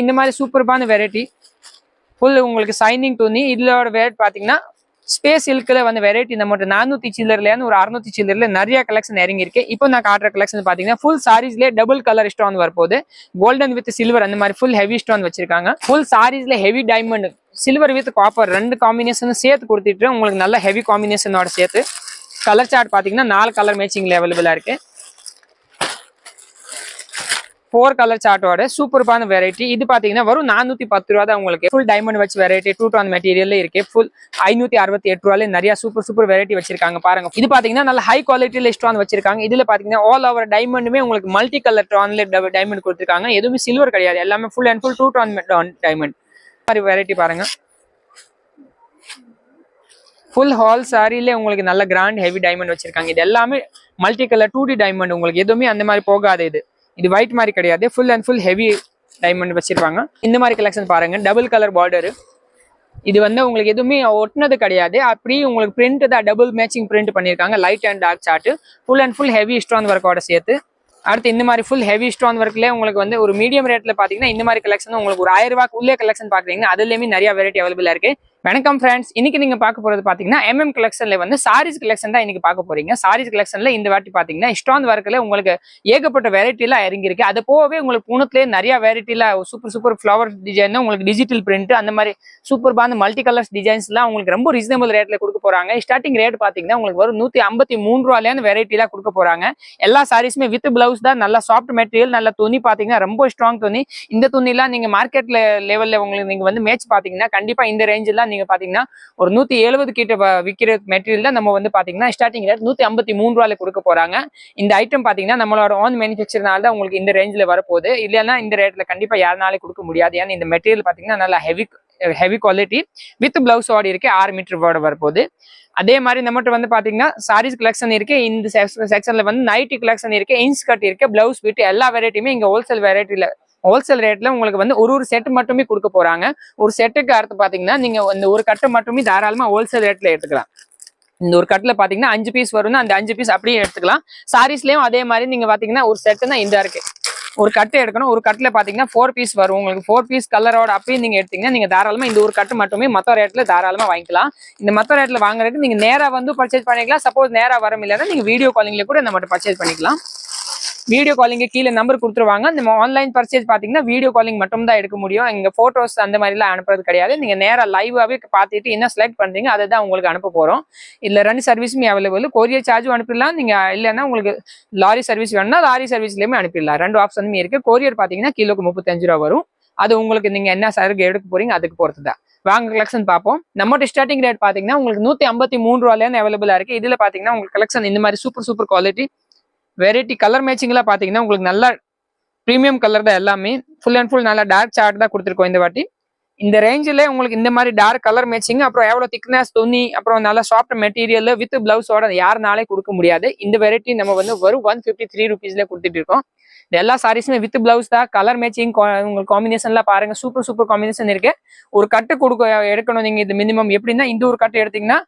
இந்த மாதிரி சூப்பர்பான வெரைட்டி ஃபுல் உங்களுக்கு சைனிங் துணி. இதோட ரேட் பாத்தீங்கன்னா ஸ்பேஸ் சில்க்ல வந்து வெரைட்டி நம்மகிட்ட 400 சில்லர்லேருந்து ஒரு 600 சில்லர்ல நிறைய கலெக்ஷன் இறங்கி இருக்கு. இப்போ நான் காட்டுற கலெக்ஷன் பாத்தீங்கன்னா ஃபுல் சாரீஸ்லேயே டபுள் கலர் ஸ்டோன் வரப்போகுது. கோல்டன் வித் சில்வர் அந்த மாதிரி ஃபுல் ஹெவி ஸ்டோன் வச்சிருக்காங்க. ஃபுல் சாரீஸ்ல heavy diamond silver with copper 2 combination சேர்த்து கொடுத்துட்டு உங்களுக்கு நல்ல ஹெவி காம்பினேஷனோட சேர்த்து. கலர் சார்ட் பாத்தீங்கன்னா 4 கலர் மேட்சிங்ல அவைலபிளா இருக்கு. 4 கலர் சார்ட்டோட சூப்பர்பான வெரைட்டி. இது பாத்தீங்கன்னா வரும் 410 ரூபா தான் உங்களுக்கு. ஃபுல் டைமண்ட் வச்சு வெரைட்டி 2 டோன் மெட்டீரியல்ல இருக்கு. ஃபுல் 568 ரூபாயில நிறைய சூப்பர் வெரைட்டி வச்சிருக்காங்க பாருங்க. இது பாத்தீங்கன்னா நல்ல ஹை குவாலிட்டியில ஸ்டோன் வச்சிருக்காங்க. இதுல பாத்தீங்கன்னா ஆல் ஓவர் டைமண்டுமே உங்களுக்கு மல்டி கலர் டோன்ல டைமண்ட் கொடுத்துருக்காங்க. எதுவுமே சில்வர் கிடையாது, எல்லாமே full and full 2 tone diamond மாதிரி வெரைட்டி பாருங்க. ஃபுல் ஹால் சாரியில உங்களுக்கு நல்ல கிராண்ட் ஹெவி டைமண்ட் வச்சிருக்காங்க. இது எல்லாமே மல்டி கலர் 2D டைமண்ட். உங்களுக்கு எதுவுமே அந்த மாதிரி போகாது. இது ஒயிட் மாதிரி கிடையாது, full and full heavy diamond வச்சிருப்பாங்க. இந்த மாதிரி கலெக்ஷன் பாருங்க. Double colour border. இது வந்து உங்களுக்கு எதுவுமே ஒட்டினது கிடையாது, அப்படி உங்களுக்கு பிரிண்ட் தான் டபுள் மேட்சிங் பிரிண்ட் பண்ணியிருக்காங்க. Light and dark shade full and full heavy stone ஒர்க்கோட சேர்த்து. அடுத்து இந்த மாதிரி ஃபுல் ஹெவி ஸ்டோன் ஒர்க்ல உங்களுக்கு வந்து ஒரு மீடியம் ரேட்ல பாத்தீங்கன்னா இந்த மாதிரி கலெக்ஷன் உங்களுக்கு ஒரு 1000 ரூபாய்க்கு உள்ளே கலெக்ஷன் பாக்குறீங்கன்னா அதுலயுமே நிறைய வெரைட்டி அவைலபிளா இருக்கு. வணக்கம் ஃப்ரெண்ட்ஸ், இன்னைக்கு நீங்க பார்க்க போறது பாத்தீங்கன்னா MM கலெக்ஷன்ல வந்து சாரீஸ் கலெக்ஷன் தான் இன்னைக்கு பார்க்க போறீங்க. சாரீஸ் கலெக்ஷன்ல இந்த வாட்டி பாத்தீங்கன்னா ஸ்டோன் ஒர்க்ல உங்களுக்கு ஏகப்பட்ட வெரைட்டில இறங்கி இருக்கு. அது போகவே உங்களுக்கு பூனத்துலேயே நிறைய வெரைட்டில சூப்பர் ஃபிளவர் டிசைன், உங்களுக்கு டிஜிட்டல் பிரிண்ட் அந்த மாதிரி சூப்பர்பான மல்டி கலர்ஸ் டிசைன்ஸ் எல்லாம் உங்களுக்கு ரொம்ப ரீசனபிள் ரேட்ல கொடுக்க போறாங்க. ஸ்டார்டிங் ரேட் பாத்தீங்கன்னா உங்களுக்கு வரும் 153 ரூபாயில வெரைட்டில கொடுக்க போறாங்க. எல்லா சாரீஸுமே வித் பிளவுஸ் தான். நல்ல சாஃப்ட் மெட்டீரியல், நல்ல துணி பாத்தீங்கன்னா ரொம்ப ஸ்ட்ராங் துணி. இந்த துணி எல்லாம் நீங்க மார்க்கெட்ல லெவல்ல உங்களுக்கு நீங்க வந்து மேட்ச் பாத்தீங்கன்னா கண்டிப்பா இந்த ரேஞ்சில் நீங்க பாத்தீங்கன்னா ஒரு 170 கிட்ட விற்கிற மெட்டீரியல் தான் நம்ம வந்து பாத்தீங்கன்னா ஸ்டார்டிங் ரேட் 153 ரூபாயில கொடுக்க போறாங்க. இந்த ஐட்டம் பாத்தீங்கன்னா நம்மளோட ஓன் மேனுஃபேக்சர்னால தான் உங்களுக்கு இந்த ரேஞ்சில் வரப்போகுது. இல்லைன்னா இந்த ரேட்ல கண்டிப்பா யாருனாலே கொடுக்க முடியாது. ஏன்னா இந்த மெட்டீரியல் பாத்தீங்கன்னா நல்லா ஹெவி குவாலிட்டி வித் பிளவுஸ் ஓடி இருக்கு. 6 மீட்டர் வரப்போகுது. அதே மாதிரி நம்மகிட்ட வந்து பாத்தீங்கன்னா சாரீஸ் கலெக்ஷன் இருக்கு. இந்த செக்ஷன்ல வந்து நைட்டி கலெக்ஷன் இருக்கு, இன்ஸ் கட் இருக்கு, பிளவுஸ் பிட் எல்லா வெரைட்டியுமே இங்க ஹோல்சேல் ரேட்ல உங்களுக்கு வந்து ஒரு செட் மட்டுமே கொடுக்க போறாங்க. ஒரு செட்டுக்கு அடுத்து பாத்தீங்கன்னா நீங்க இந்த ஒரு கட்டு மட்டுமே தாராளமா ஹோல்சேல் ரேட்ல எடுத்துக்கலாம். இந்த ஒரு கட்டுல பாத்தீங்கன்னா 5 பீஸ் வரும்னா அந்த 5 பீஸ் அப்படியே எடுத்துக்கலாம். சாரீஸ்லயும் அதே மாதிரி நீங்க பாத்தீங்கன்னா ஒரு செட்டுனா இந்த இருக்கு. ஒரு கட்டு எடுக்கணும். ஒரு கட்டுல பாத்தீங்கன்னா 4 பீஸ் வரும். உங்களுக்கு 4 பீஸ் கலரோட அப்படியே நீங்க எடுத்தீங்கன்னா நீங்க தாராளமா இந்த ஒரு கட்டு மட்டுமே மொத்த ரேட்ல தாராளமா வாங்கிக்கலாம். இந்த மொத்த ரேட்ல வாங்குறதுக்கு நீங்க நேரா வந்து பர்ச்சேஸ் பண்ணிக்கலாம். சப்போஸ் நேரா வரும் இல்லைன்னா நீங்க வீடியோ காலிங்ல கூட நம்ம பர்ச்சேஸ் பண்ணிக்கலாம். வீடியோ காலிங்க கீழே நம்பர் கொடுத்துருவாங்க. நம்ம ஆன்லைன் பர்ச்சேஸ் பாத்தீங்கன்னா வீடியோ காலிங் மட்டும் தான் எடுக்க முடியும். இங்க போட்டோஸ் அந்த மாதிரி எல்லாம் அனுப்புறது கிடையாது. நீங்க நேரா லைவாவே பார்த்துட்டு என்ன செலக்ட் பண்றீங்க அதை தான் உங்களுக்கு அனுப்ப போறோம். இல்ல 2 சர்வீஸுமே அவைலபிள். கொரியர் சார்ஜும் அனுப்பிடலாம். நீங்க இல்லைன்னா உங்களுக்கு லாரி சர்வீஸ் வேணும்னா லாரி சர்வீஸ்லயுமே அனுப்பிடலாம். 2 ஆப்ஷனுமே இருக்கு. கொரியர் பாத்தீங்கன்னா கிலோக்கு 35 ரூபா வரும். அது உங்களுக்கு நீங்க என்ன சரக்கு எடுக்க போறீங்க அதுக்கு பொறுத்து தான். வாங்க கலெக்ஷன் பார்ப்போம். நம்மளோட ஸ்டார்டிங் ரேட் பாத்தீங்கன்னா உங்களுக்கு 153 ரூபாயில அவைலபிளா இருக்கு. இதுல பாத்தீங்கன்னா உங்களுக்கு கலெக்ஷன் இந்த மாதிரி சூப்பர் குவாலிட்டி வெரைட்டி கலர் மேட்சிங்லாம் பாத்தீங்கன்னா உங்களுக்கு நல்லா ப்ரீமியம் கலர் தான். எல்லாமே ஃபுல் அண்ட் ஃபுல் நல்லா டார்க் சார்ட் தான் கொடுத்துருக்கோம். இந்த வாட்டி இந்த ரேஞ்சில் உங்களுக்கு இந்த மாதிரி டார்க் கலர் மேட்சிங், அப்புறம் எவ்வளவு திக்னஸ் துணி, அப்புறம் நல்லா சாஃப்ட் மெட்டீரியல் வித் பிளவுஸோட யாருனாலே கொடுக்க முடியாது. இந்த வெரைட்டி நம்ம வந்து வரும் 153 ருபீஸ்ல கொடுத்துட்டு இருக்கோம். எல்லா சாரீஸுமே வித் பிளவுஸ் தான். கலர் மேட்சிங் உங்களுக்கு காம்பினேஷன்லாம் பாருங்க, சூப்பர் காம்பினேஷன் இருக்கு. ஒரு கட்டு எடுக்கணும் நீங்க. இது மினிமம் எப்படின்னா இந்த ஒரு கட்டு எடுத்தீங்கன்னா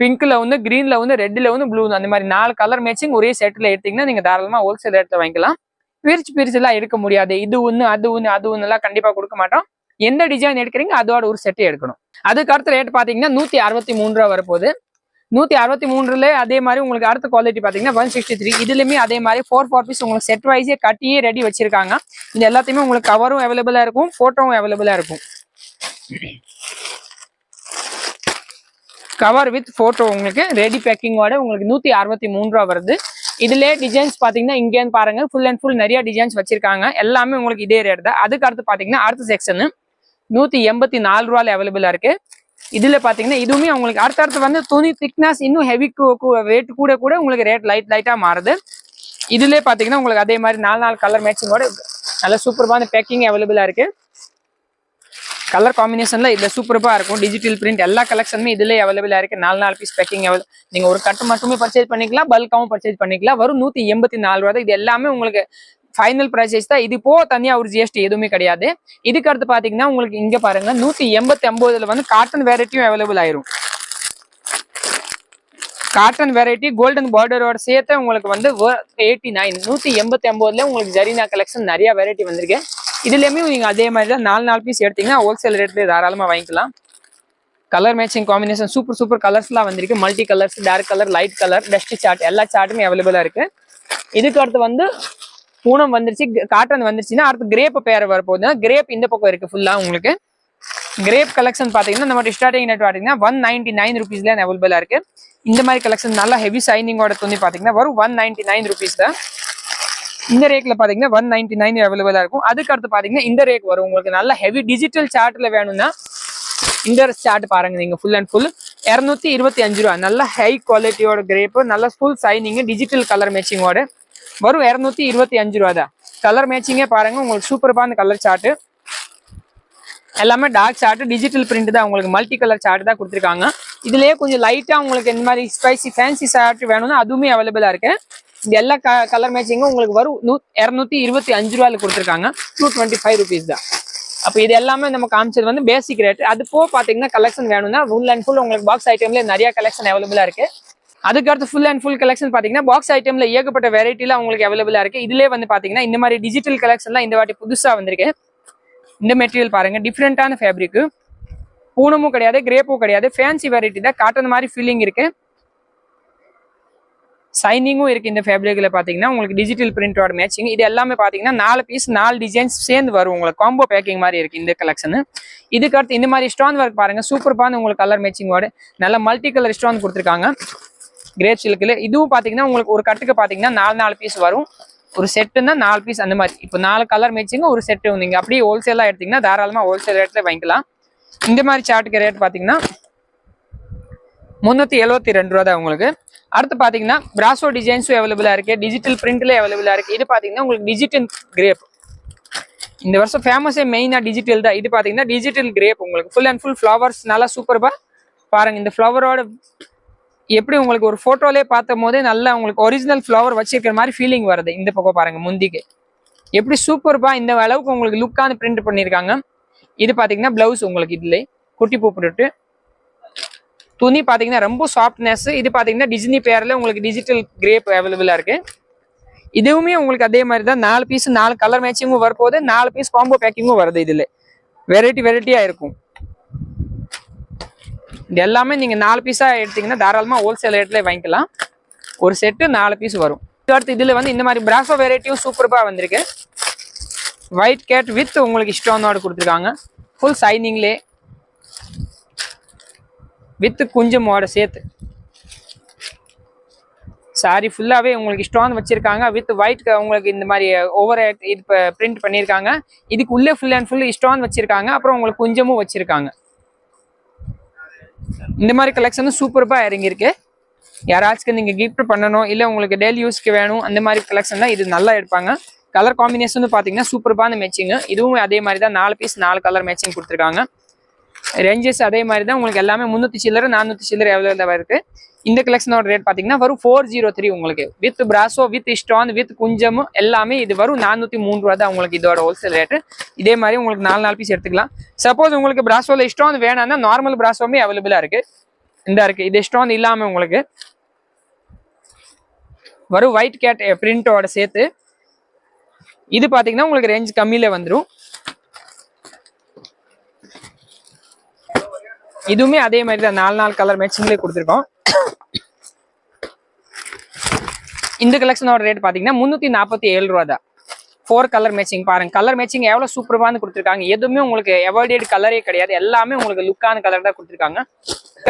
பிங்க்ல வந்து, கிரீன்ல வந்து, ரெட்ல வந்து, ப்ளூ அந்த மாதிரி 4 கலர் மேட்சிங் ஒரே செட்ல எடுத்தீங்கன்னா நீங்க தாராளமா ஹோல்சேல் ரேட்ல வாங்கிக்கலாம். பிரிச்சு எல்லாம் எடுக்க முடியாது. இது ஒண்ணு அது ஒண்ணு எல்லாம் கண்டிப்பா கொடுக்க மாட்டோம். எந்த டிசைன் எடுக்கிறீங்க அதோட ஒரு செட்டே எடுக்கணும். அதுக்கு அடுத்த ரேட் பாத்தீங்கன்னா 163 ரூபா வரப்போகுது. 163ல அதே மாதிரி உங்களுக்கு அடுத்த குவாலிட்டி பாத்தீங்கன்னா 163. இதுலயுமே அதே மாதிரி 4 பீஸ் உங்களுக்கு செட் வைஸே கட்டியே ரெடி வச்சிருக்காங்க. இது எல்லாத்தையுமே உங்களுக்கு கவரும் அவைலபிளா இருக்கும், போட்டோவும் அவைலபிளா இருக்கும். கவர் வித் போட்டோ உங்களுக்கு ரெடி பேக்கிங்கோட உங்களுக்கு 163 ரூபா வருது. இதுல டிசைன்ஸ் பாத்தீங்கன்னா இங்கே பாருங்க ஃபுல் அண்ட் ஃபுல் நிறைய டிசைன்ஸ் வச்சிருக்காங்க. எல்லாமே உங்களுக்கு இதே ரேட் தான். அதுக்கு அடுத்து பாத்தீங்கன்னா அடுத்த செக்ஷன் 184 ரூபாயில அவைலபிளா இருக்கு. இதுல பாத்தீங்கன்னா இதுவுமே உங்களுக்கு அடுத்தடுத்து வந்து துணி திக்னஸ் இன்னும் ஹெவி ரேட் கூட உங்களுக்கு ரேட் லைட்டா மாறுது. இதுல பாத்தீங்கன்னா உங்களுக்கு அதே மாதிரி 4 கலர் மேட்சிங்கோட நல்ல சூப்பர்பான பேக்கிங் அவைலபிளா இருக்கு. கலர் காம்பினேஷன்ல இதுல சூப்பரா இருக்கும். டிஜிட்டல் பிரிண்ட் எல்லா கலெக்ஷனுமே இதுல அவைலபிளா இருக்கு. 4 பீஸ் பேக்கிங் நீங்க ஒரு கட்டு மட்டுமே பர்ச்சேஸ் பண்ணிக்கலாம், பல்காவும் பர்ச்சேஸ் பண்ணிக்கலாம். வரும் 184 ரூபா. இது எல்லாமே உங்களுக்கு ஃபைனல் பிரைஸ் தான். இது போ தனியா ஒரு GST எதுவுமே கிடையாது. இதுக்கு அடுத்து பாத்தீங்கன்னா உங்களுக்கு இங்க பாருங்க 189ல வந்து காட்டன் வெரைட்டியும் அவைலபிள் ஆயிரும். காட்டன் வெரைட்டி கோல்டன் பார்டரோட சேர்த்து உங்களுக்கு வந்து 89 189ல உங்களுக்கு ஜரீனா கலெக்ஷன் நிறைய வெரைட்டி வந்திருக்கு. இதுலயுமே நீங்க அதே மாதிரி தான் 4 பீஸ் எடுத்தீங்கன்னா ஹோல்சேல் ரேட்ல தாராளமா வாங்கிக்கலாம். கலர் மேட்சிங் காம்பினேஷன் சூப்பர் கலர்ஸ்லாம் வந்திருக்கு. Multi colours, dark colour, light colour, dust சார்ட் எல்லா சார்ட்டுமே அவைலபிளா இருக்கு. இதுக்கு அடுத்து வந்து பூனம் வந்துருச்சு, காட்டன் வந்துருச்சுன்னா அடுத்து கிரேப் பேர் வரப்போகுது. கிரேப் இந்த பக்கம் இருக்கு ஃபுல்லா. உங்களுக்கு கிரேப் கலெக்ஷன் பாத்தீங்கன்னா நம்ம ஸ்டார்டிங் ரேட் பாத்தீங்கன்னா 199 ருபீஸ்ல அவைலபிளா இருக்கு. இந்த மாதிரி கலெக்ஷன் நல்லா ஹெவி சைனிங்கோட துணி பாத்தீங்கன்னா வரும் 199 ருபீஸ் தான். இந்த ரேட்ல பாத்தீங்கன்னா 199 அவைலபிளா இருக்கும். அதுக்கு அடுத்து பாத்தீங்கன்னா இந்த ரேட் வரும். உங்களுக்கு நல்ல ஹெவி டிஜிட்டல் சார்ட்ல வேணும்னா இந்த சார்ட் பாருங்க. நீங்க ஃபுல் அண்ட் ஃபுல் 225 ரூபா. நல்ல ஹை குவாலிட்டியோட கிரேப், நல்ல ஃபுல் சைனிங், டிஜிட்டல் கலர் மேட்சிங்கோட வரும் 225 ரூபா தான். கலர் மேட்சிங்கே பாருங்க. உங்களுக்கு சூப்பரான கலர் சார்ட், எல்லாமே டார்க் சார்ட், டிஜிட்டல் பிரிண்ட் தான். உங்களுக்கு மல்டி கலர் சார்ட் தான் கொடுத்துருக்காங்க. இதுலயே கொஞ்சம் லைட்டா உங்களுக்கு இந்த மாதிரி ஸ்பைசி ஃபேன்சி சார்ட் வேணும்னா அதுவுமே அவைலபிளா இருக்கு. இது எல்லா கலர் மேட்சிங்கும் உங்களுக்கு வரும் 225 ரூபாயில கொடுத்துருக்காங்க. 225 ருபீஸ் தான். அப்போ இது எல்லாமே நம்ம காமிச்சது வந்து பேசிக் ரேட். அது போக பாத்தீங்கன்னா கலெக்ஷன் வேணும்னா ஃபுல் அண்ட் ஃபுல் உங்களுக்கு பாக்ஸ் ஐட்டம்ல நிறைய கலெக்ஷன் அவைலபிளா இருக்கு. அதுக்கடுத்து ஃபுல் அண்ட் ஃபுல் கலெக்ஷன் பாத்தீங்கன்னா பாக்ஸ் ஐட்டம்ல ஏகப்பட்ட வெரைட்டில உங்களுக்கு அவைலபிளா இருக்கு. இதுலயே வந்து பாத்தீங்கன்னா இந்த மாதிரி டிஜிட்டல் கலெக்ஷன்லாம் இந்த வாட்டி புதுசா வந்திருக்கு. இந்த மெட்டீரியல் பாருங்க, டிஃப்ரெண்டான ஃபேப்ரிக், பூனமும் கிடையாது, கிரேப்பும் கிடையாது, ஃபேன்சி வெரைட்டி தான். காட்டன் மாதிரி ஃபீலிங் இருக்கு, சைனிங்கும் இருக்கு. இந்த ஃபேப்ரிக்ல பாத்தீங்கன்னா உங்களுக்கு டிஜிட்டல் பிரிண்டோட மேட்சிங். இது எல்லாமே பாத்தீங்கன்னா 4 பீஸ் 4 டிசைன்ஸ் சேர்ந்து வரும். உங்களுக்கு காம்போ பேக்கிங் மாதிரி இருக்கு இந்த கலெக்ஷன். இதுக்கு அடுத்து இந்த மாதிரி ஸ்டோன் ஒர்க் பாருங்க, சூப்பரான உங்களுக்கு கலர் மேட்சிங்கோட நல்ல மல்டி கலர் ஸ்டோன் கொடுத்துருக்காங்க கிரேப் சில்க்ல. இதுவும் பாத்தீங்கன்னா உங்களுக்கு ஒரு கட்டுக்கு பாத்தீங்கன்னா 4 பீஸ் வரும். ஒரு செட்டுன்னா 4 பீஸ் அந்த மாதிரி. இப்போ 4 கலர் மேட்சிங் ஒரு செட்டு. நீங்க அப்படியே ஹோல்சேலா எடுத்தீங்கன்னா தாராளமா ஹோல்சேல் ரேட்ல வாங்கிக்கலாம். இந்த மாதிரி சார்ட்டுக்கு ரேட் பாத்தீங்கன்னா 372 ரூபா தான் உங்களுக்கு. அடுத்து பாத்தீங்கன்னா பிராசோ டிசைன்ஸும் அவைலபிளா இருக்கு, டிஜிட்டல் பிரிண்ட்ல அவைலபிளா இருக்கு. இது பாத்தீங்கன்னா உங்களுக்கு டிஜிட்டல் கிரேப். இந்த வருஷம் ஃபேமஸே மெயினா டிஜிட்டல் தான். இது பாத்தீங்கன்னா டிஜிட்டல் கிரேப். உங்களுக்கு ஃபுல் அண்ட் ஃபுல் ஃபிளவர்ஸ் நல்லா சூப்பர்பா பாருங்க. இந்த ஃபிளவரோட எப்படி உங்களுக்கு ஒரு போட்டோலே பார்த்தும் போதே நல்லா உங்களுக்கு ஒரிஜினல் ஃபிளவர் வச்சிருக்கிற மாதிரி ஃபீலிங் வருது. இந்த பக்கம் பாருங்க, முந்திக்கு எப்படி சூப்பர்பா இந்த அளவுக்கு உங்களுக்கு லுக்கான பிரிண்ட் பண்ணிருக்காங்க. இது பாத்தீங்கன்னா பிளவுஸ் உங்களுக்கு இதுல குட்டி பூ போட்டு துணி பாத்தீங்கன்னா ரொம்ப சாஃப்ட்னஸ். இது பாத்தீங்கன்னா டிஸ்னி பேர்ல உங்களுக்கு டிஜிட்டல் கிரேப் அவைலபிளா இருக்கு. இதுவுமே உங்களுக்கு அதே மாதிரி தான் 4 பீஸ் 4 கலர் மேட்சிங்கும் வரப்போது, 4 பீஸ் காம்போ பேக்கிங்கும் வருது. இதுல வெரைட்டியா இருக்கும். இது எல்லாமே நீங்க 4 பீஸா எடுத்தீங்கன்னா தாராளமா ஹோல்சேல் ரேட்ல வாங்கிக்கலாம். ஒரு செட்டு 4 பீஸ் வரும். அடுத்து இதுல வந்து இந்த மாதிரி பிராசோ வெரைட்டியும் சூப்பர்பா வந்திருக்கு. ஒயிட் கேட் வித் உங்களுக்கு ஸ்டோனோட கொடுத்துருக்காங்க. ஃபுல் சைனிங்லே வித் குஞ்சமோட சேர்த்து சாரி ஃபுல்லாவே உங்களுக்கு ஸ்டோன் வச்சிருக்காங்க. வித் ஒயிட் உங்களுக்கு இந்த மாதிரி ஓவர் இது பிரிண்ட் பண்ணியிருக்காங்க. இதுக்கு உள்ளே ஃபுல் அண்ட் ஃபுல் ஸ்டோன் வச்சிருக்காங்க. அப்புறம் உங்களுக்கு குஞ்சமும் வச்சிருக்காங்க. இந்த மாதிரி கலெக்ஷன் சூப்பர்பா இறங்கியிருக்கு. யாராச்சும் நீங்க கிஃப்ட் பண்ணணும், இல்லை உங்களுக்கு டெய்லி யூஸ்க்கு வேணும், அந்த மாதிரி கலெக்ஷன் தான் இது நல்லா எடுப்பாங்க. கலர் காம்பினேஷன் பாத்தீங்கன்னா சூப்பர்பான மேட்சிங். இதுவும் அதே மாதிரி தான் 4 பீஸ் 4 கலர் மேட்சிங் கொடுத்துருக்காங்க. ரேஞ்சஸ் அதே மாதிரி தான். உங்களுக்கு எல்லாமே 300 சில்லரை 400 சில்லரை அவைலபிளா இருக்கு. இந்த கலெக்ஷனோட ரேட் பாத்தீங்கன்னா வரும் 403 உங்களுக்கு. வித் பிராசோ வித் ஸ்டோன் வித் குஞ்சம் எல்லாமே இது வரும் 403 ரூபா தான் உங்களுக்கு இதோட ஹோல்சேல் ரேட்டு. இதே மாதிரி உங்களுக்கு 4 பீஸ் எடுத்துக்கலாம். சப்போஸ் உங்களுக்கு பிராசோல ஸ்டோன் வேணாம்னா நார்மல் பிராசோமே அவைலபிளா இருக்கு. இந்த இருக்கு, இது ஸ்டோன் இல்லாம உங்களுக்கு வரும் ஒயிட் கேட் பிரிண்டோட சேர்த்து. இது பாத்தீங்கன்னா உங்களுக்கு ரேஞ்ச் கம்மியில வந்துடும். இதுவுமே அதே மாதிரி தான் 4 கலர் மேட்சிங்லேயே கொடுத்துருக்கோம். இந்த கலெக்ஷனோட ரேட் பாத்தீங்கன்னா 347 ரூபா தான். 4 கலர் மேட்சிங் பாருங்க. கலர் மேட்சிங் எவ்வளவு சூப்பரானு கொடுத்துருக்காங்க. எதுவுமே உங்களுக்கு எவாய்டட் கலரே கிடையாது. எல்லாமே உங்களுக்கு லுக்கான கலர் தான் கொடுத்துருக்காங்க.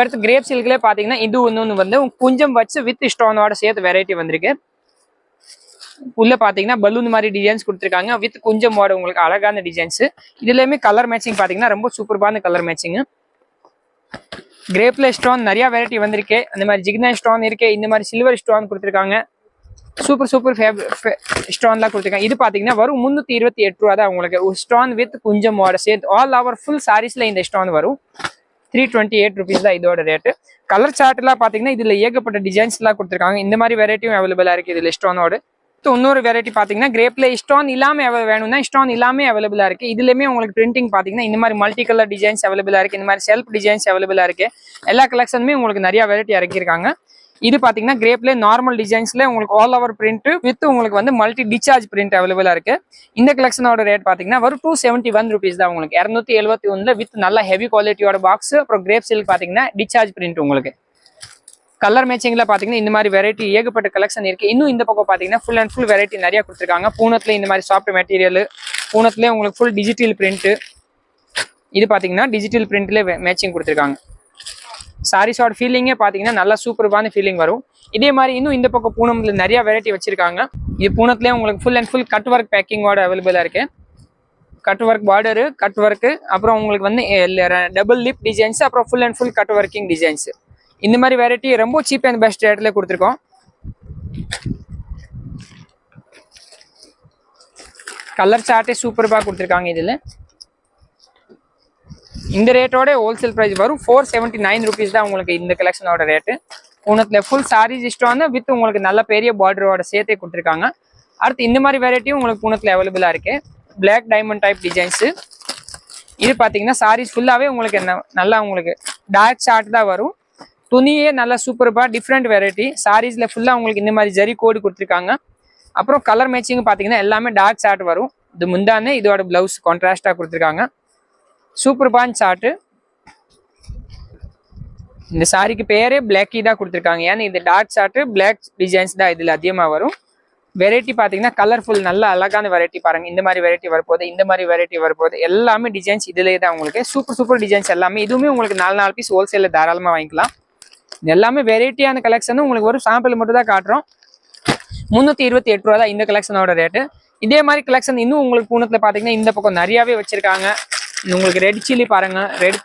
அடுத்து கிரேப் சில்க்லேயே பாத்தீங்கன்னா இது ஒன்று வந்து குஞ்சம் வச்சு வித் ஸ்டோனோட சேர்த்து வெரைட்டி வந்திருக்கு. உள்ள பாத்தீங்கன்னா பலூன் மாதிரி டிசைன்ஸ் கொடுத்துருக்காங்க. வித் குஞ்சமோட உங்களுக்கு அழகான டிசைன்ஸ். இதுலயுமே கலர் மேட்சிங் பாத்தீங்கன்னா ரொம்ப சூப்பரான கலர் மேட்சிங். கிரேப்ல ஸ்டோன் நிறைய வெரைட்டி வந்திருக்கு. அந்த மாதிரி ஜிக்னா ஸ்டோன் இருக்கு, இந்த மாதிரி சில்வர் ஸ்டோன் கொடுத்துருக்காங்க. சூப்பர் ஸ்டோன்லாம் கொடுத்துருக்காங்க. இது பாத்தீங்கன்னா வரும் 328 ரூபா தான் உங்களுக்கு. ஒரு ஸ்டோன் வித் குஞ்சமோட சேர்த்து ஆல் ஓவர் ஃபுல் சாரீஸ்ல இந்த ஸ்டோன் வரும். 328 ருபீஸ் தான் இதோட ரேட்டு. கலர் சார்ட் எல்லாம் பாத்தீங்கன்னா இதுல ஏகப்பட்ட டிசைன்ஸ் எல்லாம் கொடுத்துருக்காங்க. இந்த மாதிரி வெரைட்டியும் அவைலபிளா இருக்கு இதுல ஸ்டோனோட. இன்னொரு வெரைட்டி பாத்தீங்கன்னா கிரேப்ல ஸ்டோன் இல்லாம வேணும்னா ஸ்டோன் இல்லாம அவைலபிளா இருக்கு. இதுலயுமே உங்களுக்கு பிரிண்டிங் பாத்தீங்கன்னா இந்த மாதிரி மல்டி கலர் டிசைன்ஸ் அவைலபிளா இருக்கு. இந்த மாதிரி செல்ஃப் டிசைன்ஸ் அவைலபிளா இருக்கு. எல்லா கலெக்ஷனுமே உங்களுக்கு நிறைய வெரைட்டி இறக்கிருக்காங்க. இது பாத்தீங்கன்னா கிரேப்ல நார்மல் டிசைன்ஸ்ல உங்களுக்கு ஆல் ஓவர் பிரிண்ட் வித் உங்களுக்கு வந்து மல்டி டிசார்ஜ் பிரிண்ட் அவைலபிளா இருக்கு. இந்த கலெக்ஷனோட ரேட் பாத்தீங்கன்னா வரும் 271 rupees தான் உங்களுக்கு. 271 வித் நல்ல ஹெவி குவாலிட்டியோட பாக்ஸ். அப்புறம் கிரேப் சில்க் பாத்தீங்கன்னா டிசார்ஜ் பிரிண்ட் உங்களுக்கு. கலர் மேட்சிங்ல பாத்தீங்கன்னா இந்த மாதிரி வெரைட்டி ஏகப்பட்ட கலெக்ஷன் இருக்கு. இன்னும் இந்த பக்கம் பாத்தீங்கன்னா ஃபுல் அண்ட் ஃபுல் வெரைட்டி நிறைய கொடுத்துருக்காங்க. பூனத்துல இந்த மாதிரி சாஃப்ட் மெட்டீரியல், பூனத்துல உங்களுக்கு ஃபுல் டிஜிட்டல் பிரிண்ட். இது பாத்தீங்கன்னா டிஜிட்டல் பிரிண்ட்ல மேட்சிங் கொடுத்துருக்காங்க. சாரீஸோட ஃபீலிங்கே பாத்தீங்கன்னா நல்லா சூப்பர்பான ஃபீலிங் வரும். இதே மாதிரி இன்னும் இந்த பக்கம் பூனம்ல நிறைய வெரைட்டி வச்சிருக்காங்க. இது பூனத்துலேயே உங்களுக்கு full and full cut work பேக்கிங்கோட அவைலபிளா இருக்கு. Cut work border, cut work, அப்புறம் உங்களுக்கு வந்து டபுள் லிப் டிசைன்ஸ், அப்புறம் full and full cut working designs. இந்த மாதிரி வெரைட்டி ரொம்ப சீப் அண்ட் பெஸ்ட் ரேட்ல கொடுத்துருக்கோம். கலர் சார்ட்டே சூப்பர்பா கொடுத்துருக்காங்க. இதுல இந்த ரேட்டோட ஹோல்சேல் பிரைஸ் வரும் 479 rupees தான் உங்களுக்கு இந்த கலெக்ஷனோட ரேட்டு. பூனத்துல ஃபுல் சாரீஸ் இஷ்டம் வித் உங்களுக்கு நல்ல பெரிய பார்டரோட சேர்த்தே கொடுத்துருக்காங்க. அடுத்து இந்த மாதிரி வெரைட்டியும் உங்களுக்கு பூனத்துல அவைலபிளா இருக்கு. Black diamond type designs. இது பாத்தீங்கன்னா சாரீஸ் ஃபுல்லாவே உங்களுக்கு நல்லா உங்களுக்கு டார்க் சார்ட் தான் வரும். துணியே நல்லா சூப்பர்பா டிஃப்ரெண்ட் வெரைட்டி. சாரீஸ்ல ஃபுல்லா உங்களுக்கு இந்த மாதிரி ஜரி கோடு கொடுத்துருக்காங்க. அப்புறம் கலர் மேட்சிங் பாத்தீங்கன்னா எல்லாமே டார்க் சார்ட் வரும். இது முந்தானே இதோட பிளவுஸ் கான்ட்ராஸ்டா கொடுத்துருக்காங்க. சூப்பர்பான் சார்ட். இந்த சாரிக்கு பேரே பிளாக்கி தான் கொடுத்துருக்காங்க. ஏன்னா இது டார்க் சார்ட், பிளாக் டிசைன்ஸ் தான் இதுல அதிகமா வரும். வெரைட்டி பாத்தீங்கன்னா கலர்ஃபுல் நல்ல அழகான வெரைட்டி பாருங்க. இந்த மாதிரி வெரைட்டி வரப்போகுது, இந்த மாதிரி வெரைட்டி வரப்போகுது. எல்லாமே டிசைன்ஸ் இதுலேயே தான் உங்களுக்கு சூப்பர் டிசைன்ஸ் எல்லாமே. இதுவுமே உங்களுக்கு 4 பீஸ் ஹோல்சேல்ல தாராளமா வாங்கிக்கலாம். இது எல்லாமே வெரைட்டியான கலெக்ஷன். உங்களுக்கு ஒரு சாம்பிள் மட்டும் தான் காட்டுறோம். 328 ரூபா தான் இந்த கலெக்ஷனோட ரேட்டு. இதே மாதிரி கலெக்ஷன் இன்னும் உங்களுக்கு பூனத்துல பாத்தீங்கன்னா இந்த பக்கம் நிறையவே வச்சிருக்காங்க. உங்களுக்கு ரெட் சில்லி பாருங்க, ரெட்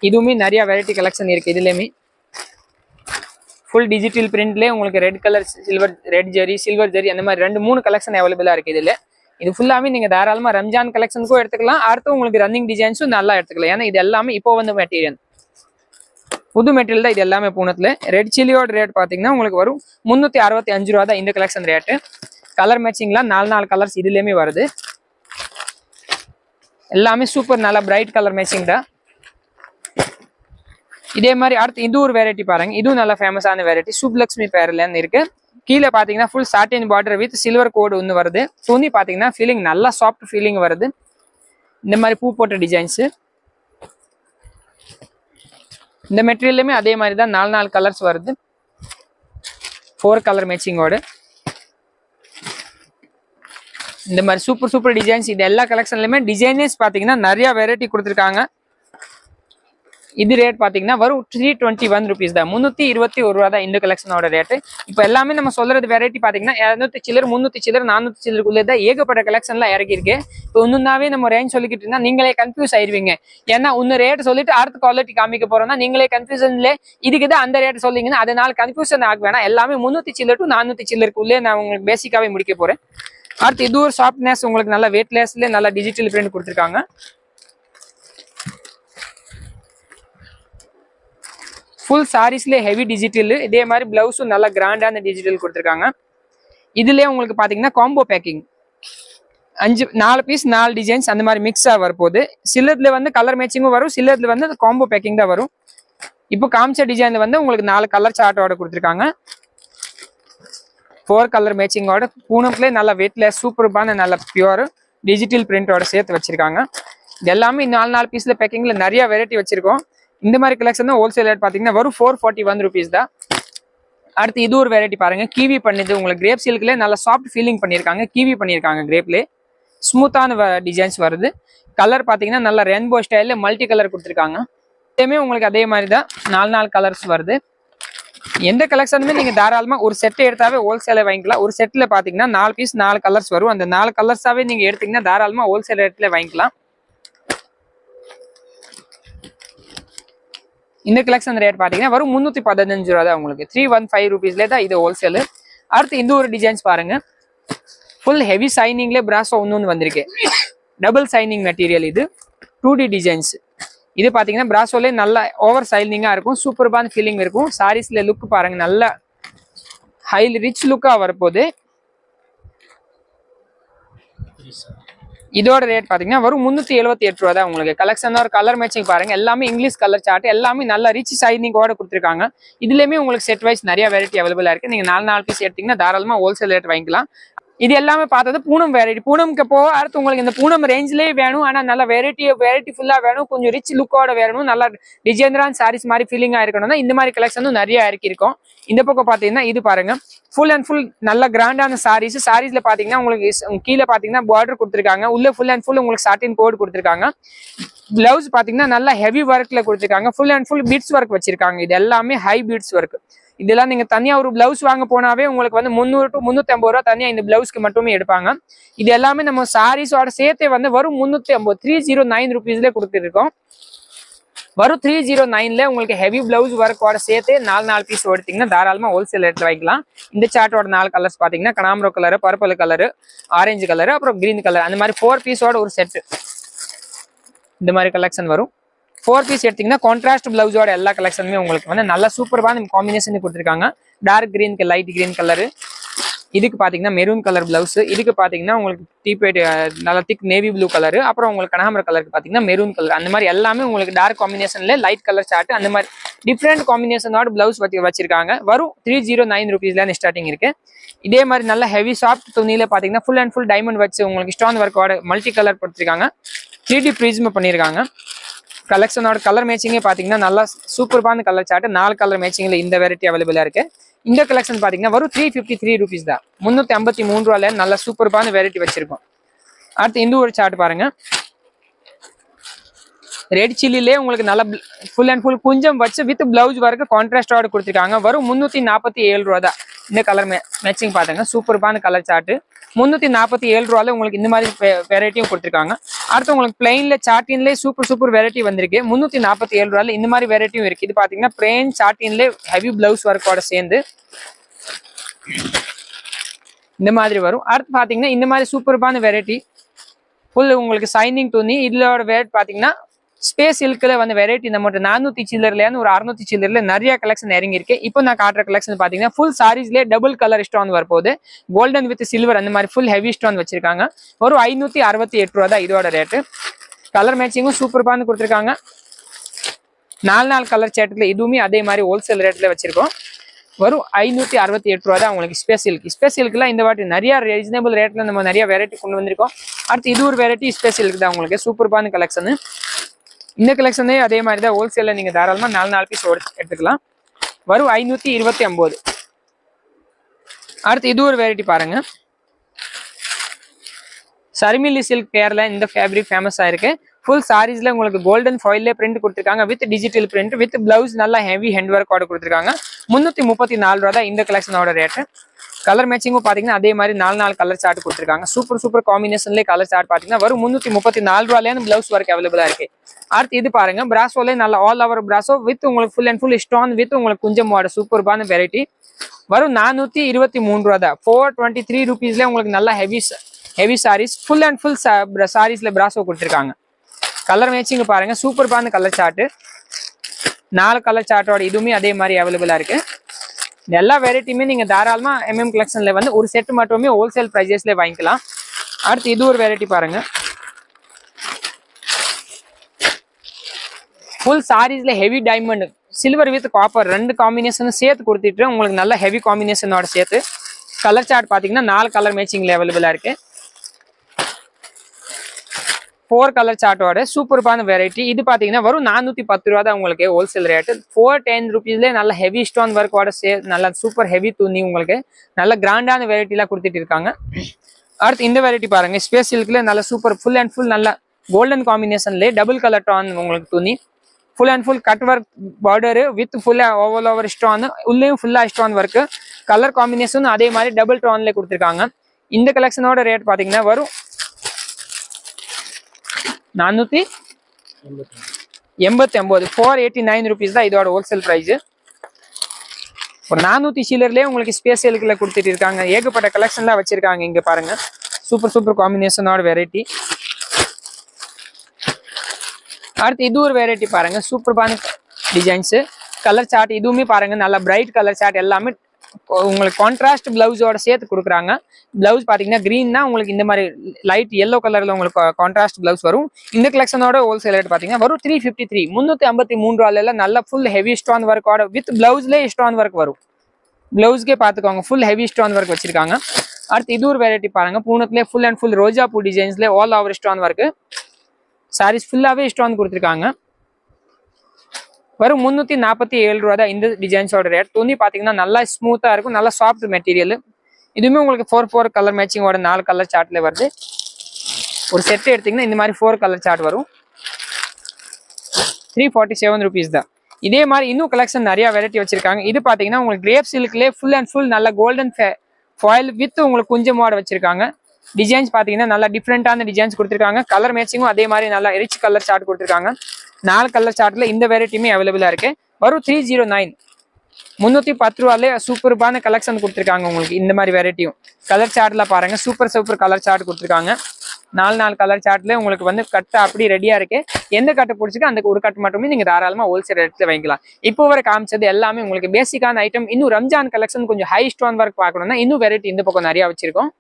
இதுவுமே நிறைய வெரைட்டி கலெக்ஷன் இருக்கு. இதுலயுமே ஃபுல் டிஜிட்டல் பிரிண்ட்லேயே உங்களுக்கு ரெட் கலர், சில்வர், ரெட் ஜெரி, சில்வர் ஜெரி அந்த மாதிரி 2-3 கலெக்ஷன் அவைலபிளா இருக்கு. இதுல இது ஃபுல்லாவே நீங்க தாராளமா ரம்ஜான் கலெக்ஷனுக்கும் எடுத்துக்கலாம். அடுத்து உங்களுக்கு ரன்னிங் டிசைன்ஸும் நல்லா எடுத்துக்கலாம். ஏன்னா இது எல்லாமே இப்போ வந்து மெட்டீரியல், புது மெட்டீரியல் தான் இது எல்லாமே பூனத்துல. ரெட் சில்லியோட ரேட் பாத்தீங்கன்னா உங்களுக்கு வரும் 365 ரூபா தான் இந்த கலெக்ஷன் ரேட்டு. கலர் மேட்சிங்லாம் 4 கலர்ஸ் இதுலயுமே வருது. எல்லாமே சூப்பர் நல்லா பிரைட் கலர் மேட்சிங் தான். இதே மாதிரி அடுத்து இது ஒரு வெரைட்டி பாருங்க. இதுவும் நல்ல ஃபேமஸான வெரைட்டி. சுப்லக்ஷ்மி பேர்லன்னு இருக்கு. கீழே பாத்தீங்கன்னா full satin border with silver கோடு ஒன்று வருது. துணி பாத்தீங்கன்னா ஃபீலிங் நல்லா சாஃப்ட் ஃபீலிங் வருது. இந்த மாதிரி பூ போட்ட டிசைன்ஸ். இந்த மெட்டீரியலுமே அதே மாதிரி தான் 4 கலர்ஸ் வருது. 4 கலர் மேட்சிங்கோட இந்த மாதிரி சூப்பர் டிசைன்ஸ். இது எல்லா கலெக்ஷன்லயுமே டிசைனர்ஸ் பாத்தீங்கன்னா நிறைய வெரைட்டி கொடுத்துருக்காங்க. இது ரேட் பாத்தீங்கன்னா வரும் 321 rupees தான். 321 ரூபா தான் இந்த கலெக்ஷனோட ரேட்டு. இப்போ எல்லாமே நம்ம சொல்றது வெரைட்டி பாத்தீங்கன்னா 200 சில்லர், 300 சில்லர், 400 சில்லருக்குள்ளே தான் ஏகப்பட்ட கலெக்ஷன்லாம் இறக்கி இருக்கு. இப்போ ஒன்றுனாவே நம்ம ரேஞ்ச் சொல்லிக்கிட்டு இருந்தா நீங்களே கன்ஃபியூஸ் ஆயிருவீங்க. ஏன்னா ஒன்னு ரேட் சொல்லிட்டு அடுத்த குவாலிட்டி காமிக்க போறோம்னா நீங்களே கன்ஃபியூஷன்ல இதுக்கு தான் அந்த ரேட் சொல்லிங்கன்னா அதனால கன்ஃபியூஷன் ஆக வேணாம். எல்லாமே 300 சில்லர் டு 400 சில்லருக்குள்ளே நான் உங்களுக்கு பேசிக்காவே முடிக்க போறேன். அடுத்து இது ஒரு சாஃப்ட்னஸ் உங்களுக்கு நல்லா வெயிட்லெஸ்ல நல்லா டிஜிட்டல் பிரிண்ட் கொடுத்துருக்காங்க. ஃபுல் சாரீஸ்ல ஹெவி டிஜிட்டல். இதே மாதிரி பிளவுஸும் நல்லா கிராண்டான டிஜிட்டல் கொடுத்துருக்காங்க. இதுலயே உங்களுக்கு பாத்தீங்கன்னா காம்போ பேக்கிங் 4 பீஸ் 4 டிசைன்ஸ் அந்த மாதிரி மிக்ஸா வரப்போகுது. சிலதுல வந்து கலர் மேட்சிங்கும் வரும், சிலதுல வந்து காம்போ பேக்கிங் தான் வரும். இப்போ காமிச்ச டிசைன்ல வந்து உங்களுக்கு 4 கலர் சார்ட்டோட கொடுத்துருக்காங்க. 4 கலர் மேட்சிங்கோட பூனம்ல நல்லா வெயிட்லெஸ் சூப்பர்பான நல்ல பியூர் டிஜிட்டல் பிரிண்டோட சேர்த்து வச்சிருக்காங்க. இது எல்லாமே 4 பீஸ்ல பேக்கிங்ல நிறைய வெரைட்டி வச்சிருக்கோம். இந்த மாதிரி கலெக்ஷன் தான் ஹோல்சேல் ரேட் பாத்தீங்கன்னா வரும் 441 rupees தான். அடுத்து இது ஒரு வெரைட்டி பாருங்க. கீவி பண்ணுது உங்களுக்கு கிரேப் சில்க்ல நல்லா சாஃப்ட் ஃபீலிங் பண்ணிருக்காங்க. கீவி பண்ணிருக்காங்க கிரேப்ல ஸ்மூத்தான டிசைன்ஸ் வருது. கலர் பாத்தீங்கன்னா நல்லா ரெயின்போ ஸ்டைல்ல மல்டி கலர் கொடுத்துருக்காங்க. இதேமே உங்களுக்கு அதே மாதிரி தான் 4 கலர்ஸ் வருது. எந்த கலெக்ஷனுமே நீங்க தாராளமா ஒரு செட் எடுத்தாவே ஹோல்சேல வாங்கிக்கலாம். ஒரு செட்ல பாத்தீங்கன்னா 4 பீஸ் 4 கலர்ஸ் வரும். அந்த 4 கலர்ஸாவே நீங்க எடுத்தீங்கன்னா தாராளமா ஹோல்சேல் ரேட்ல வாங்கிக்கலாம். இந்த கலெக்ஷன் ரேட் பாத்தீங்கன்னா வரும் 315 ரூபா தான் உங்களுக்கு. 315 rupeesல தான் இது ஹோல்சேல். அடுத்து இந்த ஒரு டிசைன்ஸ் பாருங்க. ஃபுல் ஹெவி சைனிங்ல பிராஸோ ஒன்னு வந்திருக்கு. Double signing material. இது 2D டிசைன்ஸ். இது பாத்தீங்கன்னா பிராசோலே நல்லா ஓவர் சைனிங்கா இருக்கும். சூப்பர்பான ஃபீலிங் இருக்கும். சாரீஸ்ல லுக் பாருங்க நல்ல ஹை ரிச் லுக்கா வரப்போகுது. இதோட ரேட் பாத்தீங்கன்னா வரும் 378 ரூபா தான் உங்களுக்கு. கலெக்ஷன் ஒரு கலர் மேட்சிங் பாருங்க, எல்லாமே இங்கிலீஷ் கலர் சார்ட், எல்லாமே நல்ல ரிச் சைனிங்கோட கொடுத்துருக்காங்க. இதுலயுமே உங்களுக்கு செட் வைஸ் நிறைய வெரைட்டி அவைலபிளா இருக்கு. நீங்க 4 பீஸ் எடுத்தீங்கன்னா தாராளமா ஹோல்சேல் ரேட் வாங்கிக்கலாம். இது எல்லாமே பார்த்தது பூனம் வெரைட்டி. பூனம்க்கு போக அடுத்து உங்களுக்கு இந்த பூனம் ரேஞ்சிலே வேணும், ஆனா நல்ல வெரைட்டி ஃபுல்லா வேணும், கொஞ்சம் ரிச் லுக்கோட வேணும், நல்லா டிஜைனரான சாரீஸ் மாதிரி ஃபீலிங்கா இருக்கணும்னா இந்த மாதிரி கலெக்ஷனும் நிறைய இருக்கும். இந்த பக்கம் பாத்தீங்கன்னா இது பாருங்க, ஃபுல் அண்ட் ஃபுல் நல்ல கிராண்டான சாரீஸ். சாரீஸ்ல பாத்தீங்கன்னா உங்களுக்கு கீழே பாத்தீங்கன்னா பார்டர் கொடுத்துருக்காங்க, உள்ள ஃபுல் அண்ட் ஃபுல் உங்களுக்கு சாட்டின் கோட் கொடுத்துருக்காங்க. பிளவுஸ் பாத்தீங்கன்னா நல்லா ஹெவி ஒர்க்ல கொடுத்துருக்காங்க, full and full beads work வச்சிருக்காங்க. இது எல்லாமே ஹை பீட்ஸ் ஒர்க். இதெல்லாம் நீங்க தனியா ஒரு பிளவுஸ் வாங்க போனாவே உங்களுக்கு வந்து 300 to 350 ரூபா தனியா இந்த பிளவுஸ்க்கு மட்டுமே எடுப்பாங்க. இது எல்லாமே நம்ம சாரீஸோட சேர்த்தே வந்து வரும் 350 309 ருபீஸ்ல கொடுத்துட்டு இருக்கோம். வரும் 309ல உங்களுக்கு ஹெவி பிளவுஸ் ஒர்க்கோட சேர்த்து 4 பீஸ் எடுத்தீங்கன்னா தாராளமா ஹோல்சேல் ரேட்ல வாங்கிக்கலாம். இந்த சார்ட்டோட 4 கலர்ஸ் பாத்தீங்கன்னா கனாம்பரோ colour, purple colour, orange colour, அப்புறம் கிரீன் கலர், அந்த மாதிரி 4 பீஸோட ஒரு செட் இந்த மாதிரி கலெக்ஷன் வரும். 4 பீஸ் எடுத்தீங்கன்னா கான்ட்ராஸ்ட் பிளவுஸோட எல்லா கலெக்ஷனுமே உங்களுக்கு வந்து நல்லா சூப்பரான காம்பினேஷன் கொடுத்துருக்காங்க. டார்க் கிரீனுக்கு லைட் கிரீன் கலர், இதுக்கு பாத்தீங்கன்னா மெரூன் கலர் பிளவுஸ், இதுக்கு பாத்தீங்கன்னா உங்களுக்கு டீபேட் நல்லா திக் நேவி ப்ளூ கலர், அப்புறம் உங்களுக்கு கனகாம்பரம் கலருக்கு பாத்தீங்கன்னா மெரூன் கலர், அந்த மாதிரி எல்லாமே உங்களுக்கு டார்க் காம்பினேஷன்ல லைட் கலர் சார்ட், அந்த மாதிரி டிஃப்ரெண்ட் காம்பினேஷனோட பிளவுஸ் வச்சிருக்காங்க. வரும் 309 ருபீஸ்ல ஸ்டார்டிங் இருக்கு. இதே மாதிரி நல்ல ஹெவி சாஃப்ட் துணியில பாத்தீங்கன்னா ஃபுல் அண்ட் ஃபுல் டைமண்ட் வச்சு உங்களுக்கு ஸ்டோன் ஒர்க்கோட மல்டி கலர் கொடுத்துருக்காங்க. 3D ப்ரிஸ்ம் பண்ணிருக்காங்க. கலெக்ஷனோட கலர் மேட்சிங்கே பாத்தீங்கன்னா நல்லா சூப்பரான கலர் சார்ட், 4 கலர் மேட்சிங்ல இந்த வெரைட்டி அவைலபிளா இருக்கு. இந்த கலெக்ஷன் பாத்தீங்கன்னா வரும் 353 ருபீஸ் தான், 353 ரூபாயில நல்ல சூப்பரான வெரைட்டி வச்சிருக்கோம். அடுத்து இந்த ஒரு சார்ட் பாருங்க, ரெட் சில்லிலே உங்களுக்கு நல்ல ஃபுல் அண்ட் ஃபுல் குஞ்சம் வச்சு வித் பிளவுஸ் வரைக்கும் கான்ட்ராஸ்டோட கொடுத்துருக்காங்க. வரும் 347 ரூபா தான். இந்த கலர் மேட்சிங் பாருங்க, சூப்பரான கலர் சார்ட். 347 ரூபாயில உங்களுக்கு இந்த மாதிரி வெரைட்டியும் கொடுத்துருக்காங்க. அடுத்து உங்களுக்கு பிளைன்ல சாட்டின்ல சூப்பர் வெரைட்டி வந்திருக்கு. 347 ரூபாயில இந்த மாதிரி வெரைட்டியும் இருக்கு. இது பாத்தீங்கன்னா பிளைன் சாட்டின்ல ஹெவி பிளவுஸ் ஒர்க்கோட சேர்ந்து இந்த மாதிரி வரும். அடுத்து பாத்தீங்கன்னா இந்த மாதிரி சூப்பரான வெரைட்டி ஃபுல் உங்களுக்கு சைனிங் துணி. இதோட ரேட் பாத்தீங்கன்னா ஸ்பேஸ் சில்க்ல வந்து வெரைட்டி நம்மகிட்ட 400 சில்லர்லேருந்து ஒரு 600 சில்லர்ல நிறைய கலெக்ஷன் இறங்கி இருக்கு. இப்போ நான் காட்டுற கலெக்ஷன் பாத்தீங்கன்னா ஃபுல் சாரீஸ்லேயே டபுள் கலர் ஸ்டோன் வரப்போகுது, கோல்டன் வித் சில்வர், அந்த மாதிரி ஃபுல் ஹெவி ஸ்டோன் வச்சிருக்காங்க. ஒரு 568 ரூபா தான் இதோட ரேட்டு. கலர் மேட்சிங்கும் சூப்பரானு கொடுத்துருக்காங்க. 4 கலர் சேட்டுல இதுவுமே அதே மாதிரி ஹோல்சேல் ரேட்ல வச்சிருக்கோம். வரும் 568 ரூபா தான் உங்களுக்கு. ஸ்பெஷலுக்குலாம் இந்த வாட்டி நிறைய ரீசனபிள் ரேட்ல நம்ம நிறைய வெரைட்டி கொண்டு வந்திருக்கோம். அடுத்து இது ஒரு வெரைட்டி ஸ்பெஷலுக்கு தான் உங்களுக்கு சூப்பரான கலெக்ஷன். இந்த கலெக்ஷனே அதே மாதிரி தான் ஹோல்சேல்ல நீங்க தாராளமா 4 பீஸ் எடுத்துக்கலாம். வரும் 529. அடுத்து இது ஒரு வெரைட்டி பாருங்க, சர்மிலி சில்க் பேர்ல இந்த ஃபேப்ரிக் ஃபேமஸ் ஆயிருக்கு. ஃபுல் சாரீஸ்ல உங்களுக்கு கோல்டன் ஃபாயில்ல பிரிண்ட் கொடுத்துருக்காங்க with digital print with blouse நல்லா ஹெவி ஹேண்ட் ஒர்க்கோட கொடுத்துருக்காங்க. 334 ரூபா தான் இந்த கலெக்ஷனோட ரேட்டு. கலர் மேட்சிங்கும் பாத்தீங்கன்னா அதே மாதிரி 4 கலர் சார்ட் கொடுத்துருக்காங்க. சூப்பர் காம்பினேஷன்ல கலர் சார்ட் பாத்தீங்கன்னா வரும் 334 ரூபாயில பிளவுஸ் ஒர்க் அவைலபிளா இருக்கு. அடுத்து இது பாருங்க, பிராசோல நல்ல ஆல் ஓவர் பிராசோ வித் உங்களுக்கு full and full stone with உங்களுக்கு குஞ்சமோட சூப்பரான வெரைட்டி. வரும் 423 ரூபா தான். 423 ருபீஸ்ல உங்களுக்கு நல்ல heavy sarees full and full சாரீஸ்ல பிராசோ கொடுத்துருக்காங்க. கலர் மேட்சிங் பாருங்க, சூப்பரான கலர் சார்ட். 4 கலர் சார்ட்டோட இதுவுமே அதே மாதிரி அவைலபிளா இருக்கு. எல்லா வெரைட்டியுமே நீங்க தாராளமா MM கலெக்ஷன்ல வந்து ஒரு செட் மட்டுமே ஹோல்சேல் பிரைசஸ்ல வாங்கிக்கலாம். அடுத்து இது ஒரு வெரைட்டி பாருங்க, ஃபுல் சாரீஸ்ல heavy diamond silver with copper 2 combination சேர்த்து கொடுத்துட்டு உங்களுக்கு நல்ல ஹெவி காம்பினேஷனோட சேர்த்து கலர் சார்ட் பாத்தீங்கன்னா 4 கலர் மேட்சிங்ல அவைலபிளா இருக்கு. 4 கலர் சார்ட்டோட சூப்பரான வெரைட்டி. இது பாத்தீங்கன்னா வரும் 410 ரூபா தான் உங்களுக்கு ஹோல்சேல் ரேட்டு. 410 ருபீஸ்ல நல்ல ஹெவி ஸ்டோன் ஒர்க்கோட நல்ல சூப்பர் ஹெவி துணி உங்களுக்கு நல்ல கிராண்டான வெரைட்டி எல்லாம் கொடுத்துட்டு இருக்காங்க. அடுத்து இந்த வெரைட்டி பாருங்க, ஸ்பேஸ் சில்க்ல நல்ல சூப்பர் ஃபுல் அண்ட் ஃபுல் நல்ல கோல்டன் காம்பினேஷன்ல டபுள் கலர் டோன் உங்களுக்கு துணி, full and full cut work border with ஃபுல்லா ஓவர் ஸ்டோன், உள்ளேயும் ஃபுல்லா ஸ்டோன் ஒர்க். கலர் காம்பினேஷன் அதே மாதிரி டபுள் டோன்ல கொடுத்துருக்காங்க. இந்த கலெக்ஷனோட ரேட் பாத்தீங்கன்னா வரும் 489. 489 ருபீஸ் தான் இதோட ஹோல்சேல் பிரைஸ். ஒரு 400 சில்லர்லயே உங்களுக்கு ஸ்பெஷலுக்குள்ள கொடுத்துட்டு இருக்காங்க. ஏகப்பட்ட கலெக்ஷன்லாம் வச்சிருக்காங்க. இங்க பாருங்க, சூப்பர் காம்பினேஷனோட வெரைட்டி. அடுத்து இது ஒரு வெரைட்டி பாருங்க, சூப்பரான டிசைன்ஸ் கலர் சார்ட். இதுவுமே பாருங்க நல்ல பிரைட் கலர் சார்ட், எல்லாமே உங்களுக்கு கான்ட்ராஸ்ட் பிளவுஸோட சேர்த்து கொடுக்குறாங்க. பிளவுஸ் பாத்தீங்கன்னா கிரீன்னா உங்களுக்கு இந்த மாதிரி லைட் எல்லோ கலர்ல உங்களுக்கு கான்ட்ராஸ்ட் பிளவுஸ் வரும். இந்த கலெக்ஷனோட ஹோல்சேல் ரேட் பாத்தீங்கன்னா வரும் 353 353 நல்ல ஃபுல் ஹெவி ஸ்டோன் ஒர்க்கோட வித் பிளவுஸ்லேயே ஸ்டோன் ஒர்க் வரும். பிளவுஸ்க்கே பாத்துக்கோங்க ஃபுல் ஹெவி ஸ்டோன் ஒர்க் வச்சிருக்காங்க. அடுத்து இது ஒரு வெரைட்டி பாருங்க, பூனத்துலேயே ஃபுல் அண்ட் ஃபுல் ரோஜா பூ டிசைன்ஸ்ல all over stone work. Sarees ஃபுல்லாவே ஸ்டோன் கொடுத்துருக்காங்க. வரும் 347 தான் இந்த டிசைன்ஸோட ரேட். துணி பாத்தீங்கன்னா நல்லா ஸ்மூத்தா இருக்கும், நல்லா சாஃப்ட் மெட்டீரியல். இதுவுமே உங்களுக்கு 4 கலர் மேட்சிங்கோட 4 கலர் சார்ட்ல வருது. ஒரு செட் எடுத்தீங்கன்னா இந்த மாதிரி 4 கலர் சார்ட் வரும். 347 rupees தான். இதே மாதிரி இன்னும் கலெக்ஷன் நிறைய வெரைட்டி வச்சிருக்காங்க. இது பாத்தீங்கன்னா உங்களுக்கு கிரேப் சில்க்லேயே ஃபுல் அண்ட் ஃபுல் நல்ல கோல்டன் ஃபாயில் வித் உங்களுக்கு குஞ்சமோட வச்சிருக்காங்க. டிசைன்ஸ் பாத்தீங்கன்னா நல்லா டிஃப்ரெண்டான டிசைன்ஸ் கொடுத்துருக்காங்க. கலர் மேட்சிங்கும் அதே மாதிரி நல்லா ரிச் கலர் சார்ட் கொடுத்துருக்காங்க. 4 கலர் சார்ட்ல இந்த வெரைட்டியுமே அவைலபிளா இருக்கு. வரும் 309 310 சூப்பர்பான கலெக்ஷன் கொடுத்துருக்காங்க. உங்களுக்கு இந்த மாதிரி வெரைட்டியும் கலர் சார்ட்ல பாருங்க, சூப்பர் கலர் சார்ட் கொடுத்துருக்காங்க. 4 கலர் சார்ட்ல உங்களுக்கு வந்து கட்டு அப்படி ரெடியா இருக்கு. எந்த கட்டு பிடிச்சிக்கோ அந்த ஒரு கட்டு மட்டுமே நீங்க தாராளமா ஹோல்சேல் ரேட்ல வாங்கிக்கலாம். இப்போ வரை காமிச்சது எல்லாமே உங்களுக்கு பேசிக்கான ஐட்டம். இன்னும் ரம்ஜான் கலெக்ஷன் கொஞ்சம் ஹை ஸ்டோன் ஒர்க் பார்க்கணும்னா இன்னும் வெரைட்டி இந்த பக்கம் நிறைய வச்சிருக்கோம்.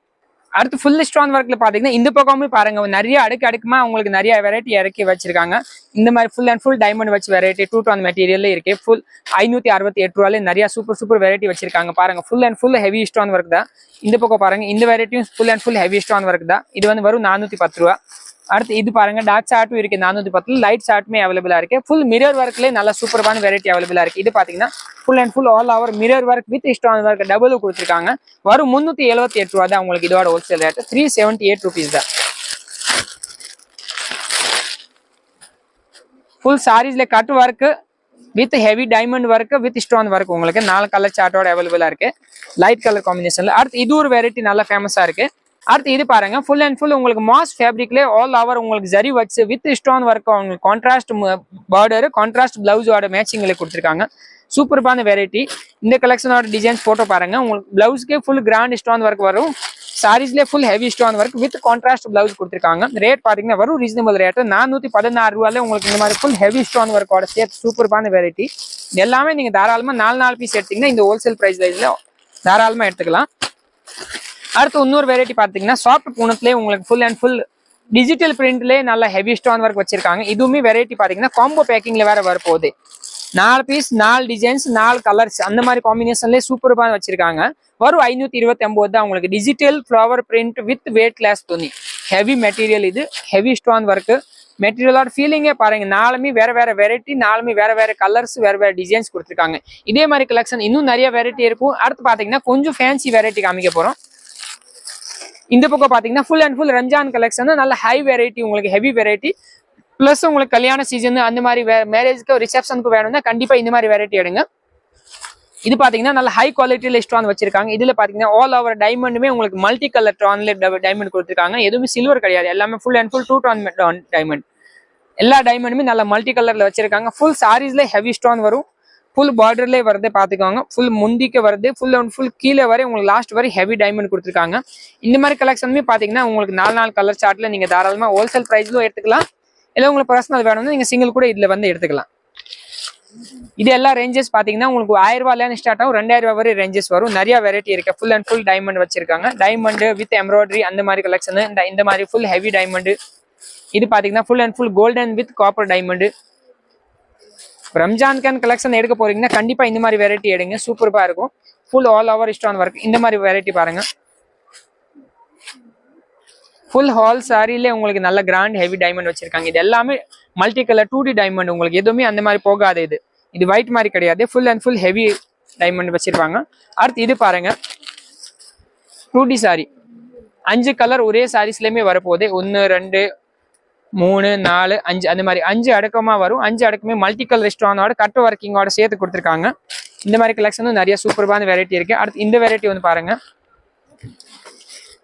அடுத்து ஃபுல் ஸ்டோன் ஒர்க்ல பாத்தீங்கன்னா இந்த பக்கமே பாருங்க, நிறைய அடுக்குமா உங்களுக்கு நிறைய வெரைட்டி இறக்கி வச்சிருக்காங்க. இந்த மாதிரி ஃபுல் அண்ட் ஃபுல் டைமண்ட் வச்சு வெரைட்டி 2 டோன் மெட்டீரியல் இருக்கு. ஃபுல் 568 நிறைய சூப்பர் வெரைட்டி வச்சிருக்காங்க. பாருங்க full and full heavy stone work தான். இந்த பக்கம் பாருங்க, இந்த வெரைட்டியும் full and full heavy stone work தான். இது வந்து வரும் 410. அடுத்து இது பாருங்க, டார்க் சார்ட்டும் இருக்கு 410. லைட் சார்ட்டுமே அவைலபிளா இருக்கு. ஃபுல் மிரர் ஒர்க்லேயே நல்ல சூப்பரான வெரைட்டி அவைலபிளா இருக்கு. இது பாத்தீங்கன்னா full and full all over mirror work with stone work double கொடுத்துருக்காங்க. வரும் 378 தான் உங்களுக்கு இதோட ஹோல்சேல் ரேட். 378 rupees தான். ஃபுல் சாரீஸ்ல cut work with heavy diamond work with stone work உங்களுக்கு 4 கலர் சார்ட்டோட அவைலபிளா இருக்கு. லைட் கலர் காம்பினேஷன்ல. அடுத்து இது ஒரு வெரைட்டி நல்லா ஃபேமஸா இருக்கு. அடுத்து இது பாருங்க, ஃபுல் அண்ட் ஃபுல் உங்களுக்கு மாஸ் ஃபேப்ரிக்ல ஆல் ஓவர் உங்களுக்கு ஜரி வச்சு வித் ஸ்டோன் ஒர்க் உங்களுக்கு கான்ட்ராஸ்ட் பார்டர் கான்ட்ராஸ்ட் பிளவுஸோட மேட்சிங்ல கொடுத்துருக்காங்க. சூப்பர்பான வெரைட்டி. இந்த கலெக்ஷனோட டிசைன்ஸ் போட்டோ பாருங்க. உங்களுக்கு பிளவுஸ்க்கே ஃபுல் கிராண்ட் ஸ்டோன் ஒர்க் வரும். சாரீஸ்லேயே full heavy stone work with contrast blouse கொடுத்துருக்காங்க. ரேட் பாத்தீங்கன்னா வரும் ரீசனபிள் ரேட் 416 உங்களுக்கு இந்த மாதிரி ஃபுல் ஹெவி ஸ்டோன் ஒர்க்கோட சேர்த்து சூப்பர்பான வெரைட்டி. எல்லாமே நீங்க தாராளமா 4 பீஸ் எடுத்தீங்கன்னா இந்த ஹோல்சேல் பிரைஸ் வைஸ்ல தாராளமா எடுத்துக்கலாம். அடுத்து இன்னொரு வெரைட்டி பாத்தீங்கன்னா சாஃப்ட் பூனத்துலேயே உங்களுக்கு ஃபுல் அண்ட் ஃபுல் டிஜிட்டல் பிரிண்ட்லேயே நல்ல ஹெவி ஸ்டோன் ஒர்க் வச்சிருக்காங்க. இதுவுமே வெரைட்டி பாத்தீங்கன்னா காம்போ பேக்கிங்ல வேற வரப்போகுது. 4 பீஸ் 4 டிசைன்ஸ் 4 கலர்ஸ் அந்த மாதிரி காம்பினேஷன்லேயே சூப்பர்பான வச்சிருக்காங்க. வரும் 529 தான் உங்களுக்கு. Digital flower print with weight glass துணி ஹெவி மெட்டீரியல். இது ஹெவி ஸ்டோன் ஒர்க் மெட்டீரியலோட ஃபீலிங்கே பாருங்க. 4மே வேற வெரைட்டி, 4மே வேற கலர்ஸ் வேற டிசைன்ஸ் கொடுத்துருக்காங்க. இதே மாதிரி கலெக்ஷன் இன்னும் நிறைய வெரைட்டி இருக்கும். அடுத்து பாத்தீங்கன்னா கொஞ்சம் ஃபேன்சி வெரைட்டி காமிக்க போறோம். இந்த பக்கம் பாத்தீங்கன்னா full and full Ramzan collection நல்ல ஹை வெரைட்டி உங்களுக்கு ஹெவி வெரைட்டி. பிளஸ் உங்களுக்கு கல்யாண சீசன் அந்த மாதிரி மேரேஜ்க்கு ரிசப்ஷனுக்கு வேணும்னா கண்டிப்பா இந்த மாதிரி வெரைட்டி எடுங்க. இது பாத்தீங்கன்னா நல்ல ஹை குவாலிட்டியில ஸ்டோன் வச்சிருக்காங்க. இதுல பாத்தீங்கன்னா ஆல் ஓவர் டைமண்டுமே உங்களுக்கு மல்டி கலர் டோன்ல டைமண்ட் கொடுத்துருக்காங்க. எதுவுமே சில்வர் கிடையாது, எல்லாமே full and full 2 tone diamond. எல்லா டைமண்டுமே நல்ல மல்டி கலர்ல வச்சிருக்காங்க. ஃபுல் சாரீஸ்ல ஹெவி ஸ்டோன் வரும். ஃபுல் பார்டர்லேயே வருது பாத்துக்கோங்க. ஃபுல் முந்திக்கு வருது, ஃபுல் அண்ட் ஃபுல் கீழே வரை உங்களுக்கு லாஸ்ட் வரை ஹெவி டைமண்ட் கொடுத்துருக்காங்க. இந்த மாதிரி கலெக்ஷனுமே பாத்தீங்கன்னா உங்களுக்கு 4 கலர் சார்ட்ல நீங்க தாராளமா ஹோல்சேல் பிரைஸ்லும் எடுத்துக்கலாம். இல்லை உங்களுக்கு பர்சனல் வேணும்னா நீங்க சிங்கிள் கூட இதுல வந்து எடுத்துக்கலாம். இது எல்லா ரேஞ்சஸ் பாத்தீங்கன்னா உங்களுக்கு 1000 ரூபாயில ஸ்டார்ட் ஆகும், 2000 வரை ரேஞ்சஸ் வரும். நிறைய வெரைட்டி இருக்கு. ஃபுல் அண்ட் ஃபுல் டைமண்ட் வச்சிருக்காங்க. டைமண்ட் வித் எம்ப்ராய்டரி அந்த மாதிரி கலெக்ஷன். இந்த மாதிரி ஃபுல் ஹெவி டைமண்ட். இது பாத்தீங்கன்னா full and full golden with copper diamond. ரம்ஜான்கான் கலெக்ஷன் எடுக்க போறீங்கன்னா கண்டிப்பா இந்த மாதிரி வெரைட்டி எடுங்க, சூப்பர்பா இருக்கும். Full all over stone work இந்த மாதிரி வெரைட்டி பாருங்க. ஃபுல் ஹால் சாரியிலே உங்களுக்கு நல்ல கிராண்ட் ஹெவி டைமண்ட் வச்சிருக்காங்க. இது எல்லாமே மல்டி கலர் 2D டைமண்ட். உங்களுக்கு எதுவுமே அந்த மாதிரி போகாது. இது ஒயிட் மாதிரி கிடையாது, full and full heavy diamond வச்சிருப்பாங்க. அடுத்து இது பாருங்க, 2D சாரி 5 கலர் ஒரே சாரீஸ்லயுமே வரப்போகுது. 1 2 3 4 5 அந்த மாதிரி 5 அடுக்கமா வரும். 5 அடுக்குமே மல்டி கலர் ஸ்டோனோட கட் ஒர்க்கிங்கோட சேர்த்து கொடுத்துருக்காங்க. இந்த மாதிரி கலெக்ஷனும் நிறைய சூப்பர்பான வெரைட்டி இருக்கு. அடுத்து இந்த வெரைட்டி வந்து பாருங்க,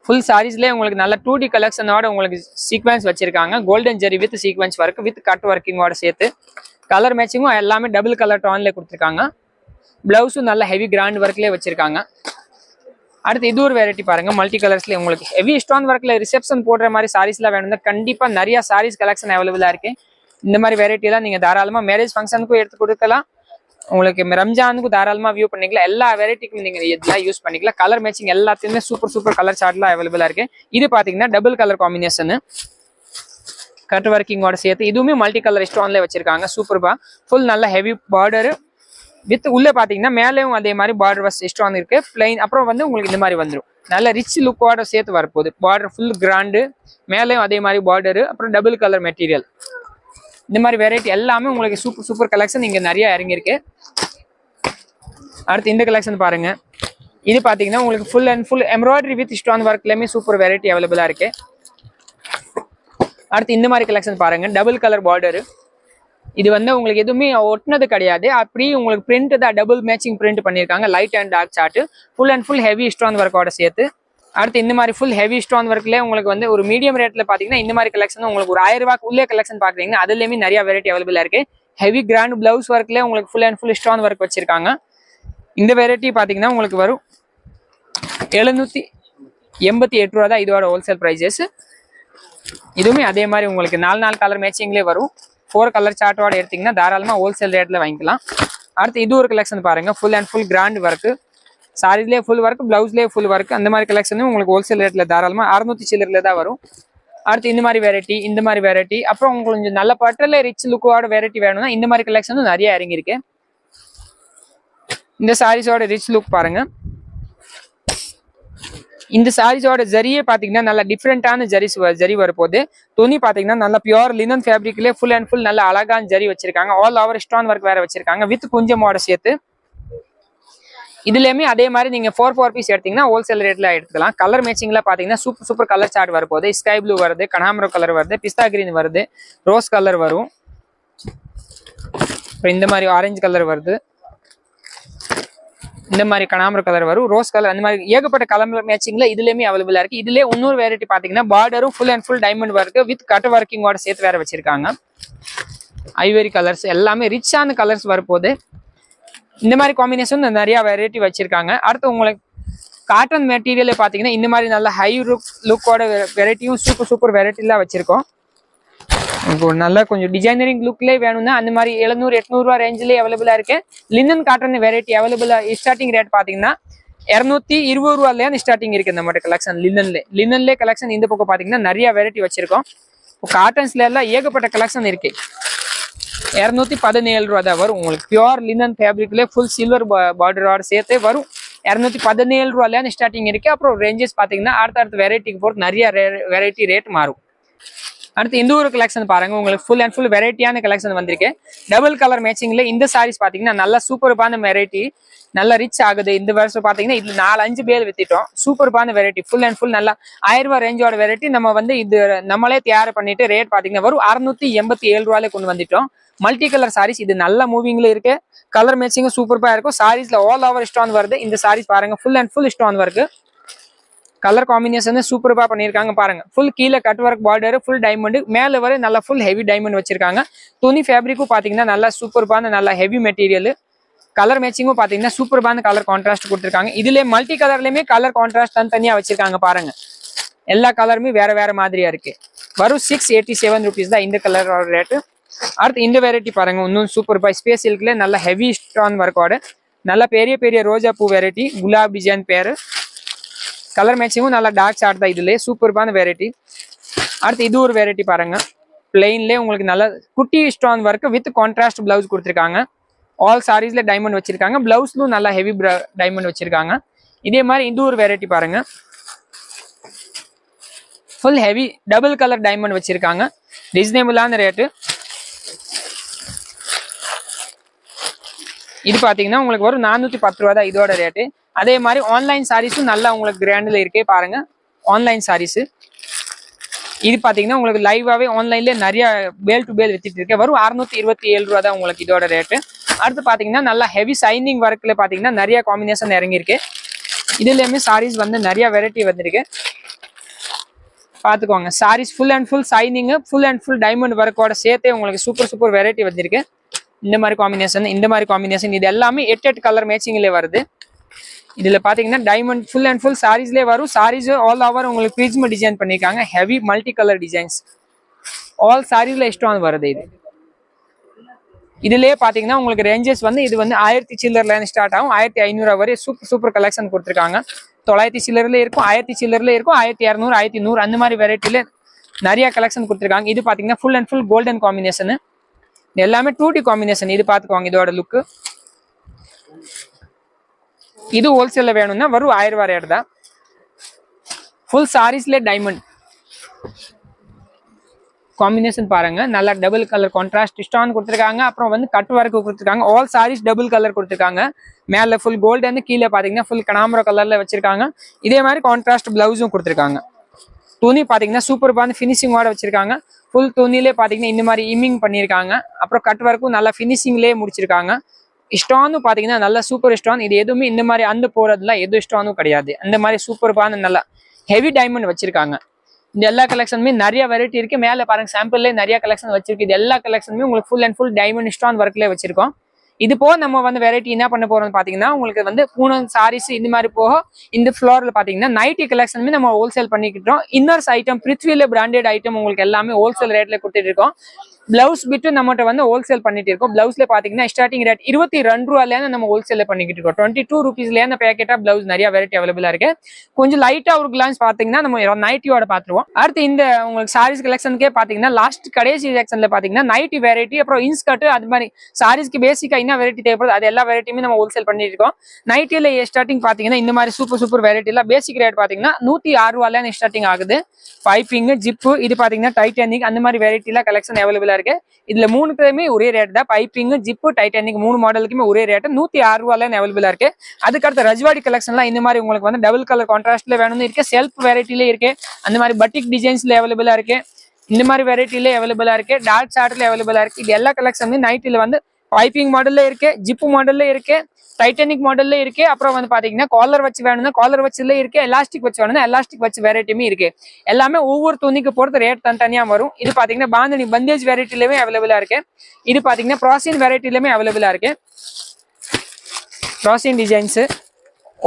ஃபுல் சாரீஸ்லேயே உங்களுக்கு நல்ல 2D கலெக்ஷனோட உங்களுக்கு சீக்வன்ஸ் வச்சிருக்காங்க. கோல்டன் ஜெரி with sequins work with cut ஒர்க்கிங்கோட சேர்த்து கலர் மேட்சிங்கும் எல்லாமே டபுள் கலர் டோன்ல கொடுத்துருக்காங்க. பிளவுஸும் நல்ல ஹெவி கிராண்ட் ஒர்க்லேயே வச்சிருக்காங்க. அடுத்து இது ஒரு வெரைட்டி பாருங்க, மல்டி கலர்ஸ்ல உங்களுக்கு ஹெவி ஸ்டோன் ஒர்க்ல ரிசப்ஷன் போடுற மாதிரி சாரீஸ்லாம் வேணும்னா கண்டிப்பா நிறைய சாரீஸ் கலெக்ஷன் அவைலபிளா இருக்கு. இந்த மாதிரி வெரைட்டி எல்லாம் நீங்க தாராளமா மேரேஜ் ஃபங்க்ஷனுக்கும் எடுத்து கொடுக்கலாம். உங்களுக்கு ரம்ஜானுக்கு தாராளமா வியூ பண்ணிக்கலாம். எல்லா வெரைட்டிக்கும் நீங்க இதெல்லாம் யூஸ் பண்ணிக்கலாம். கலர் மேட்சிங் எல்லாத்துலயுமே சூப்பர் கலர் சார்ட்லாம் அவைலபிளா இருக்கு. இது பாத்தீங்கன்னா டபுள் கலர் காம்பினேஷன் கட் ஒர்க்கிங்கோட சேர்த்து இதுவுமே மல்டி கலர் ஸ்டோன்ல வச்சிருக்காங்க. சூப்பர்பா ஃபுல் நல்ல ஹெவி பார்டர் வித் உள்ள பாத்தீங்கன்னா மேலேயும் அதே மாதிரி பார்டர் வஸ் ஸ்டோன் இருக்கு பிளைன். அப்புறம் வந்து உங்களுக்கு இந்த மாதிரி வந்துடும் நல்ல ரிச் லுக்கோட சேர்த்து வரப்போகுது. பார்டர் ஃபுல் கிராண்டு மேலேயும் அதே மாதிரி பார்டரு அப்புறம் டபுள் கலர் மெட்டீரியல். இந்த மாதிரி வெரைட்டி எல்லாமே உங்களுக்கு சூப்பர் கலெக்ஷன் இங்க நிறைய இறங்கியிருக்கு. அடுத்து இந்த கலெக்ஷன் பாருங்க. இது பாத்தீங்கன்னா உங்களுக்கு full and full embroidery with stone ஒர்க்லயுமே சூப்பர் வெரைட்டி அவைலபிளா இருக்கு. அடுத்து இந்த மாதிரி கலெக்ஷன் பாருங்க. Double colour border. இது வந்து உங்களுக்கு எதுவுமே ஒட்டினது கிடையாது. அப்படி உங்களுக்கு பிரிண்ட் தான் டபுள் மேட்சிங் பிரிண்ட் பண்ணியிருக்காங்க. Light and dark shade full and full heavy stone ஒர்க்கோட சேர்த்து. அடுத்து இந்த மாதிரி ஃபுல் ஹெவி ஸ்டோன் ஒர்க்ல உங்களுக்கு வந்து ஒரு மீடியம் ரேட்ல பாத்தீங்கன்னா இந்த மாதிரி கலெக்ஷன் உங்களுக்கு ஒரு 1000 ரூபாய்க்கு உள்ளே கலெக்ஷன் பாக்குறீங்கன்னா அதுலயுமே நிறைய வெரைட்டி அவைலபிளா இருக்கு. ஹெவி கிராண்ட் பிளவுஸ் ஒர்க்ல உங்களுக்கு full and full stone work வச்சிருக்காங்க. இந்த வெரைட்டி பாத்தீங்கன்னா உங்களுக்கு வரும் 788 ரூபா தான் இதோட ஹோல்சேல் பிரைசஸ். இதுவுமே அதே மாதிரி உங்களுக்கு 4 கலர் மேட்சிங்லேயே வரும். 4 கலர் சார்ட்டோட எடுத்தீங்கன்னா தாராளமா ஹோல்சேல் ரேட்ல வாங்கிக்கலாம். அடுத்து இது ஒரு கலெக்ஷன் பாருங்க. Full and full grand work சாரிலேயே ஃபுல் ஒர்க் பிளவுஸ்லேயே ஃபுல் ஒர்க் அந்த மாதிரி கலெக்ஷனும் உங்களுக்கு ஹோல்சேல் ரேட்ல தாராளமா 600 சில்லர்ல தான் வரும். அடுத்து இந்த மாதிரி வெரைட்டி அப்புறம் உங்களுக்கு நல்ல பட்டர்ல ரிச் லுக்கோட வெரைட்டி வேணும்னா இந்த மாதிரி கலெக்ஷனும் நிறைய இறங்கியிருக்கு. இந்த சாரீஸோட ரிச் லுக் பாருங்க. இந்த சாரீஸோட ஜரியே பாத்தீங்கன்னா நல்ல டிஃப்ரெண்டான ஜரி வரப்போகுது. துணி பாத்தீங்கன்னா நல்ல பியூர் லினன் ஃபேப்ரிக்லேயே ஃபுல் அண்ட் ஃபுல் நல்ல அழகான ஜரி வச்சிருக்காங்க. ஆல் ஓவர் ஸ்டோன் ஒர்க் வேற வச்சிருக்காங்க வித் குஞ்சமோட சேர்த்து. இதுலயுமே அதே மாதிரி நீங்க 4 பீஸ் எடுத்தீங்கன்னா ஹோல்சேல் ரேட்ல எடுத்துக்கலாம். கலர் மேட்சிங்ல பாத்தீங்கன்னா சூப்பர் கலர் சார்ட் வரப்போகுது. ஸ்கை ப்ளூ வருது, கனாமரோ கலர் வருது, பிஸ்தா கிரீன் வருது, ரோஸ் கலர் வரும், இந்த மாதிரி ஆரஞ்சு கலர் வருது, இந்த மாதிரி கனாமரோ கலர் வரும், ரோஸ் கலர் அந்த மாதிரி ஏகப்பட்ட கலர் மேட்சிங்ல இதுலயுமே அவைலபிளா இருக்கு. இதுல இன்னொரு வெரைட்டி பாத்தீங்கன்னா பார்டரும் full and full diamond work with cut ஒர்க்கிங்கோட சேர்த்து வேற வச்சிருக்காங்க. ஐவரி கலர்ஸ் எல்லாமே ரிச்சான கலர்ஸ் வரப்போகுது. இந்த மாதிரி காம்பினேஷன் நிறைய வெரைட்டி வச்சிருக்காங்க. அடுத்து உங்களுக்கு காட்டன் மெட்டீரியல் பாத்தீங்கன்னா இந்த மாதிரி நல்ல ஹை லுக்கோட வெரைட்டியும் சூப்பர் வெரைட்டிலாம் வச்சிருக்கோம். நல்ல கொஞ்சம் டிசைனரிங் லுக்லேயே வேணும்னா அந்த மாதிரி 700-800 ரூபா ரேஞ்சிலே அவைலபிளா இருக்கு. லினன் காட்டன் வெரைட்டி அவைலபிளா ஸ்டார்டிங் ரேட் பாத்தீங்கன்னா 220 ரூபாயில ஸ்டார்டிங் இருக்கு. இந்த மாதிரி கலெக்ஷன் லினன்லே கலெக்ஷன் இந்த பக்கம் பாத்தீங்கன்னா நிறைய வெரைட்டி வச்சிருக்கோம். காட்டன்ஸ்ல எல்லாம் ஏகப்பட்ட கலெக்ஷன் இருக்கு. 217 ரூபா தான் வரும். உங்களுக்கு பியூர் லினன் ஃபேப்ரிக்ல ஃபுல் சில்வர் பார்டரோட சேர்த்து வரும். 217 ரூபாயில ஸ்டார்டிங் இருக்கு. அப்புறம் ரேஞ்சஸ் பாத்தீங்கன்னா அடுத்த வெரைட்டிக்கு பொறுத்து நிறைய வெரைட்டி ரேட் மாறும். அடுத்து இந்த ஒரு கலெக்ஷன் பாருங்க. உங்களுக்கு ஃபுல் அண்ட் ஃபுல் வெரைட்டியான கலெக்ஷன் வந்திருக்கு. டபுள் கலர் மேட்சிங்ல இந்த சாரீஸ் பாத்தீங்கன்னா நல்ல சூப்பர்பான வெரைட்டி நல்லா ரிச் ஆகுது. இந்த வருஷம் பாத்தீங்கன்னா இதுல 4-5 பேர் வித்துட்டோம். சூப்பர்பான வெரைட்டி ஃபுல் அண்ட் ஃபுல் நல்லா 1000 ரூபாய் ரேஞ்சோட வெரைட்டி நம்ம வந்து இது நம்மளே தயார் பண்ணிட்டு ரேட் பாத்தீங்கன்னா வரும் 687 ரூபாயில கொண்டு வந்துட்டோம். மல்டி கலர் சாரீஸ் இது நல்ல மூவிங்ல இருக்கு. கலர் மேட்சிங்கும் சூப்பர்பா இருக்கும். சாரீஸ்ல ஆல் ஓவர் ஸ்டோன் வருது. இந்த சாரீஸ் பாருங்க full and full stone work. Colour combination சூப்பர்பா பண்ணிருக்காங்க பாருங்க. ஃபுல் கீழே cut work border full diamond மேல வர நல்ல ஃபுல் ஹெவி டைமண்ட் வச்சிருக்காங்க. துணி ஃபேப்ரிக்கும் பாத்தீங்கன்னா நல்லா சூப்பர்பான நல்ல ஹெவி மெட்டீரியல். கலர் மேட்சிங்கும் பாத்தீங்கன்னா சூப்பர்பான கலர் கான்ட்ராஸ்ட் கொடுத்துருக்காங்க. இதுல மல்டி கலர்லயுமே கலர் கான்ட்ராஸ்ட் தனியா வச்சிருக்காங்க பாருங்க. எல்லா கலருமே வேற மாதிரியா இருக்கு. வரும் 687 ருபீஸ் தான் இந்த கலரோட ரேட்டு. அடுத்து இந்த வெரைட்டி பாருங்க. இன்னும் சூப்பர்பா ஸ்பேஸ் சில்க்ல நல்ல ஹெவி ஸ்டோன் ஒர்க்கோட நல்ல பெரிய ரோஜா பூ வெரைட்டி குலாப் டிசைன் பேரு. கலர் மேட்சிங்கும் நல்ல டார்க் சார்ட் தான். இதுல சூப்பர்பான வெரைட்டி. அடுத்து இது ஒரு வெரைட்டி பாருங்க. பிளெயின்ல உங்களுக்கு நல்ல குட்டி stone work with contrast blouse கொடுத்துருக்காங்க. ஆல் சாரீஸ்ல டைமண்ட் வச்சிருக்காங்க. பிளவுஸ்லும் நல்ல ஹெவி டைமண்ட் வச்சிருக்காங்க. இதே மாதிரி இது ஒரு வெரைட்டி பாருங்க. Full heavy double colour diamond வச்சிருக்காங்க. ரீசனபிளான ரேட்டு. இது பாத்தீங்கன்னா உங்களுக்கு ஒரு 410 ரூபா தான் இதோட ரேட்டு. அதே மாதிரி ஆன்லைன் சாரீஸும் நல்லா உங்களுக்கு கிராண்ட்ல இருக்கே பாருங்க. ஆன்லைன் சாரீஸ் இது பாத்தீங்கன்னா உங்களுக்கு லைவாவே ஆன்லைன்ல நிறைய பேல் டு பேல் வித்துட்டு இருக்கு. வரும் 627 ரூபா தான் உங்களுக்கு இதோட ரேட்டு. அடுத்து பாத்தீங்கன்னா நல்லா ஹெவி சைனிங் ஒர்க்ல பாத்தீங்கன்னா நிறைய காம்பினேஷன் இறங்கியிருக்கு. இதுலயுமே சாரீஸ் வந்து நிறைய வெரைட்டி வந்திருக்கு. பாத்துக்கோங்க. Sarees full and full shining full and full diamond ஒர்க்கோட சேர்த்தே உங்களுக்கு சூப்பர் வெரைட்டி வந்திருக்கு. இந்த மாதிரி காம்பினேஷன் இது எல்லாமே 8 கலர் மேட்சிங்ல வருது. இதுல பாத்தீங்கன்னா டைமண்ட் ஃபுல் அண்ட் ஃபுல் சாரீஸ்லேயே வரும். சாரீஸ் ஆல் ஓவர் உங்களுக்கு பிரிஸ்ம டிசைன் பண்ணிருக்காங்க. Heavy multi colour designs all சாரீஸ்ல ஸ்டோன் வருது. இது இதுலயே பாத்தீங்கன்னா உங்களுக்கு ரேஞ்சஸ் வந்து இது வந்து 1000 சில்லர்ல ஸ்டார்ட் ஆகும், 1500 வரை சூப்பர் கலெக்ஷன் கொடுத்துருக்காங்க. 900 சில்லர்ல இருக்கும், 1000 சில்லர்ல இருக்கும், 1200 1100 அந்த மாதிரி வெரைட்டில நிறைய கலெக்ஷன் கொடுத்துருக்காங்க. இது பாத்தீங்கன்னா full and full golden combination, எல்லாமே 2D காம்பினேஷன். இது பாத்துக்கோங்க இதோட லுக். இது ஹோல்சேல்ல வேணும்னா வரும் 1000 ரூபாய் ரேட் தான். ஃபுல் சாரீஸ்ல டைமண்ட் காம்பினேஷன் பாருங்க, நல்லா டபுள் கலர் கான்ட்ராஸ்ட் ஸ்டோன் கொடுத்துருக்காங்க. அப்புறம் வந்து கட் ஒர்க் கொடுத்துருக்காங்க. ஆல் சாரீஸ் டபுள் கலர் கொடுத்துருக்காங்க. மேல ஃபுல் கோல்டு, கீழே பாத்தீங்கன்னா ஃபுல் கனாம்பரம் கலர்ல வச்சிருக்காங்க. இதே மாதிரி கான்ட்ராஸ்ட் பிளவுஸும் கொடுத்துருக்காங்க. துணி பாத்தீங்கன்னா சூப்பர்பான ஃபினிஷிங்கோட வச்சிருக்காங்க. ஃபுல் துணிலே பாத்தீங்கன்னா இந்த மாதிரி இமிங் பண்ணியிருக்காங்க. அப்புறம் கட் ஒர்க்கும் நல்லா ஃபினிஷிங்லேயே முடிச்சிருக்காங்க. ஸ்டோனும் பாத்தீங்கன்னா நல்லா சூப்பர் ஸ்டோன். இது எதுவுமே இந்த மாதிரி அந்த போறதுல எதுவும் ஸ்டோனும் கிடையாது. அந்த மாதிரி சூப்பர்பான நல்லா ஹெவி டைமண்ட் வச்சிருக்காங்க. இந்த எல்லா கலெக்ஷனுமே நிறைய வெரைட்டி இருக்கு. மேல பாருங்க சாம்பிள்ல நிறைய கலெக்ஷன் வச்சிருக்கு. இது எல்லா கலெக்ஷனுமே உங்களுக்கு full and full diamond stone ஒர்க்ல வச்சிருக்கோம். இது போக நம்ம வந்து வெரைட்டி என்ன பண்ண போறோம்னு பாத்தீங்கன்னா உங்களுக்கு வந்து பூனம் சாரீஸ் இந்த மாதிரி போக இந்த ஃப்ளோர்ல பாத்தீங்கன்னா நைட்டி கலெக்ஷனுமே நம்ம ஹோல்சேல் பண்ணிக்கிட்டோம். இன்னர்ஸ் ஐட்டம் பிரித்வில பிராண்டட் ஐட்டம் உங்களுக்கு எல்லாமே ஹோல்சேல் ரேட்ல கொடுத்துட்டு இருக்கோம். பிளவுஸ் பிட்டு நம்மகிட்ட வந்து ஹோல்சேல் பண்ணிட்டு இருக்கோம். பிளவுஸ்ல பாத்தீங்கன்னா ஸ்டார்டிங் ரேட் 22 ரூபாயில நம்ம ஹோல்சேல் பண்ணிக்கிட்டு இருக்கோம். 22 rupeesல பேக்கெட்டா பிளவுஸ் நிறைய வெரைட்டி அவைலபிளா இருக்கு. கொஞ்சம் லைட்டா ஒரு கிளான்ஸ் பாத்தீங்கன்னா நம்ம நைட்டியோட பாத்துருவோம். அடுத்து இந்த உங்களுக்கு சாரீஸ் கலெக்ஷனுக்கே பாத்தீங்கன்னா லாஸ்ட் கடைசி செக்ஷன்ல பாத்தீங்கன்னா நைட்டி வெரைட்டி, அப்புறம் இன்ஸ்கர்ட், அது மாதிரி சாரீஸ்க்கு பேசிக்கா என்ன வெரைட்டி தேவைப்படுது அது எல்லா வெரைட்டியுமே நம்ம ஹோல்சேல் பண்ணிட்டு இருக்கோம். நைட்டில ஸ்டார்டிங் பாத்தீங்கன்னா இந்த மாதிரி சூப்பர் வெரைட்டி எல்லாம் பேசிக் ரேட் பாத்தீங்கன்னா 106 ரூபாயில ஸ்டார்டிங் ஆகுது. பைப்பிங், ஜிப்பு, இது பாத்தீங்கன்னா டைட்டானிக் அந்த மாதிரி வெரைட்டி எல்லாம் கலெக்ஷன் அவைலபிளா இருக்கு. இதுல மூணுக்குமே ஒரே ரேட் தான். பைப்பிங், ஜிப்பு, டைட்டானிக் 3 மாடலுக்குமே ஒரே ரேட் 106 ரூபாயில அவைலபிளா இருக்கு. அதுக்கடுத்து ரஜ்வாடி கலெக்ஷன்லாம் இந்த மாதிரி உங்களுக்கு வந்து டபுள் கலர் கான்ட்ராஸ்ட்ல வேணும்னு இருக்கு. செல்ஃப் வெரைட்டில இருக்கு. அந்த மாதிரி பட்டிக் டிசைன்ஸ்ல அவைலபிளா இருக்கு. இந்த மாதிரி வெரைட்டில அவைலபிளா இருக்கு. டார்க் சார்ட்ல அவைலபிளா இருக்கு. இது எல்லா கலெக்ஷனுமே நைட்டில வந்து பைப்பிங் மாடல்ல இருக்கு, ஜிப்பு மாடல்ல இருக்கு, டைட்டானிக் மாடல்ல இருக்கு. அப்புறம் வந்து பாத்தீங்கன்னா காலர் வச்சு வேணும்னா காலர் வச்சுல இருக்கு, எலாஸ்டிக் வச்சு வேணும்னா எலாஸ்டிக் வச்சு வெரைட்டியுமே இருக்கு. எல்லாமே ஒவ்வொரு துணிக்கு பொறுத்து ரேட் தனியா வரும். இது பாத்தீங்கன்னா பாந்தனி பந்தேஜ் வெரைட்டிலுமே அவைலபிளா இருக்கு. இது பாத்தீங்கன்னா ப்ராசின் வெரைட்டிலுமே அவைலபிளா இருக்கு. ப்ராசின் டிசைன்ஸ்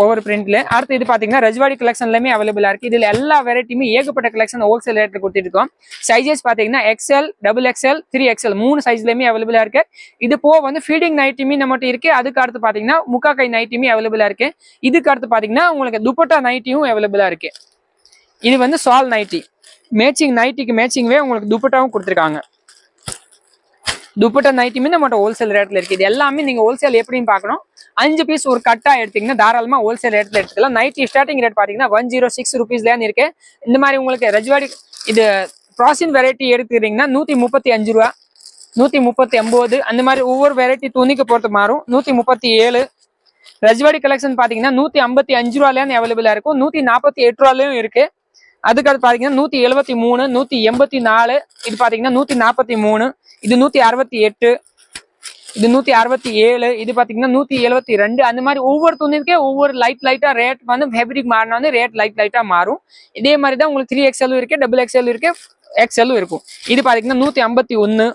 ஓவர் பிரிண்ட்ல. அடுத்து இது பாத்தீங்கன்னா ரஜ்வாடி கலெக்ஷன்லயுமே அவைலபிளா இருக்கு. இதுல எல்லா வெரைட்டியுமே ஏகப்பட்ட கலெக்ஷன் ஹோல்சேல் ரேட்ல கொடுத்துட்டு இருக்கோம். சைஸஸ் பாத்தீங்கன்னா XL, XXL, 3XL 3 சைஸ்லயுமே அவைலபிளா இருக்கு. இது போக வந்து ஃபீடிங் நைட்டியுமே நம்மகிட்ட இருக்கு. அதுக்கு அடுத்து பாத்தீங்கன்னா முக்கா கை நைட்டியுமே அவைலபிளா இருக்கு. இதுக்கு அடுத்து பாத்தீங்கன்னா உங்களுக்கு துப்பட்டா நைட்டியும் அவைலபிளா இருக்கு. இது வந்து சால் நைட்டி, மேட்சிங் நைட்டிக்கு மேட்சிங்வே உங்களுக்கு துப்பட்டாவும் கொடுத்துருக்காங்க. துப்பட்டா நைட்டியுமே நம்மகிட்ட ஹோல்சேல் ரேட்ல இருக்கு. இது எல்லாமே நீங்க ஹோல்சேல் எப்படின்னு பாக்கணும். 5 பீஸ் ஒரு கட்டா எடுத்தீங்கன்னா தாராளமா ஹோல்சேல் ரேட்ல எடுத்துக்கலாம். நைட்டி ஸ்டார்டிங் ரேட் பாத்தீங்கன்னா 106 rupeesல இருக்கு. இந்த மாதிரி உங்களுக்கு ரஜ்வாடி இது ப்ராசின் வெரைட்டி எடுத்துக்கிறீங்கன்னா 135 ரூபா, 139 அந்த மாதிரி ஒவ்வொரு வெரைட்டி துணிக்கு பொறுத்து மாறும். 137. ரஜ்வாடி கலெக்ஷன் பாத்தீங்கன்னா 155 ரூபாயில அவைலபிளா இருக்கும். 148 ரூபாயிலும் இருக்கு. அதுக்கடுத்து பாத்தீங்கன்னா 173, 184, இது பாத்தீங்கன்னா 143, இது 168, இது 167, இது பாத்தீங்கன்னா 172. அந்த மாதிரி ஒவ்வொரு துணிக்கே ஒவ்வொரு லைட்டா ரேட் வந்து ஃபேப்ரிக் மாறினா வந்து ரேட் லைட்டா மாறும். இதே மாதிரி தான் உங்களுக்கு 3XL இருக்கு, XXL இருக்கு, XL இருக்கும். இது பாத்தீங்கன்னா 151,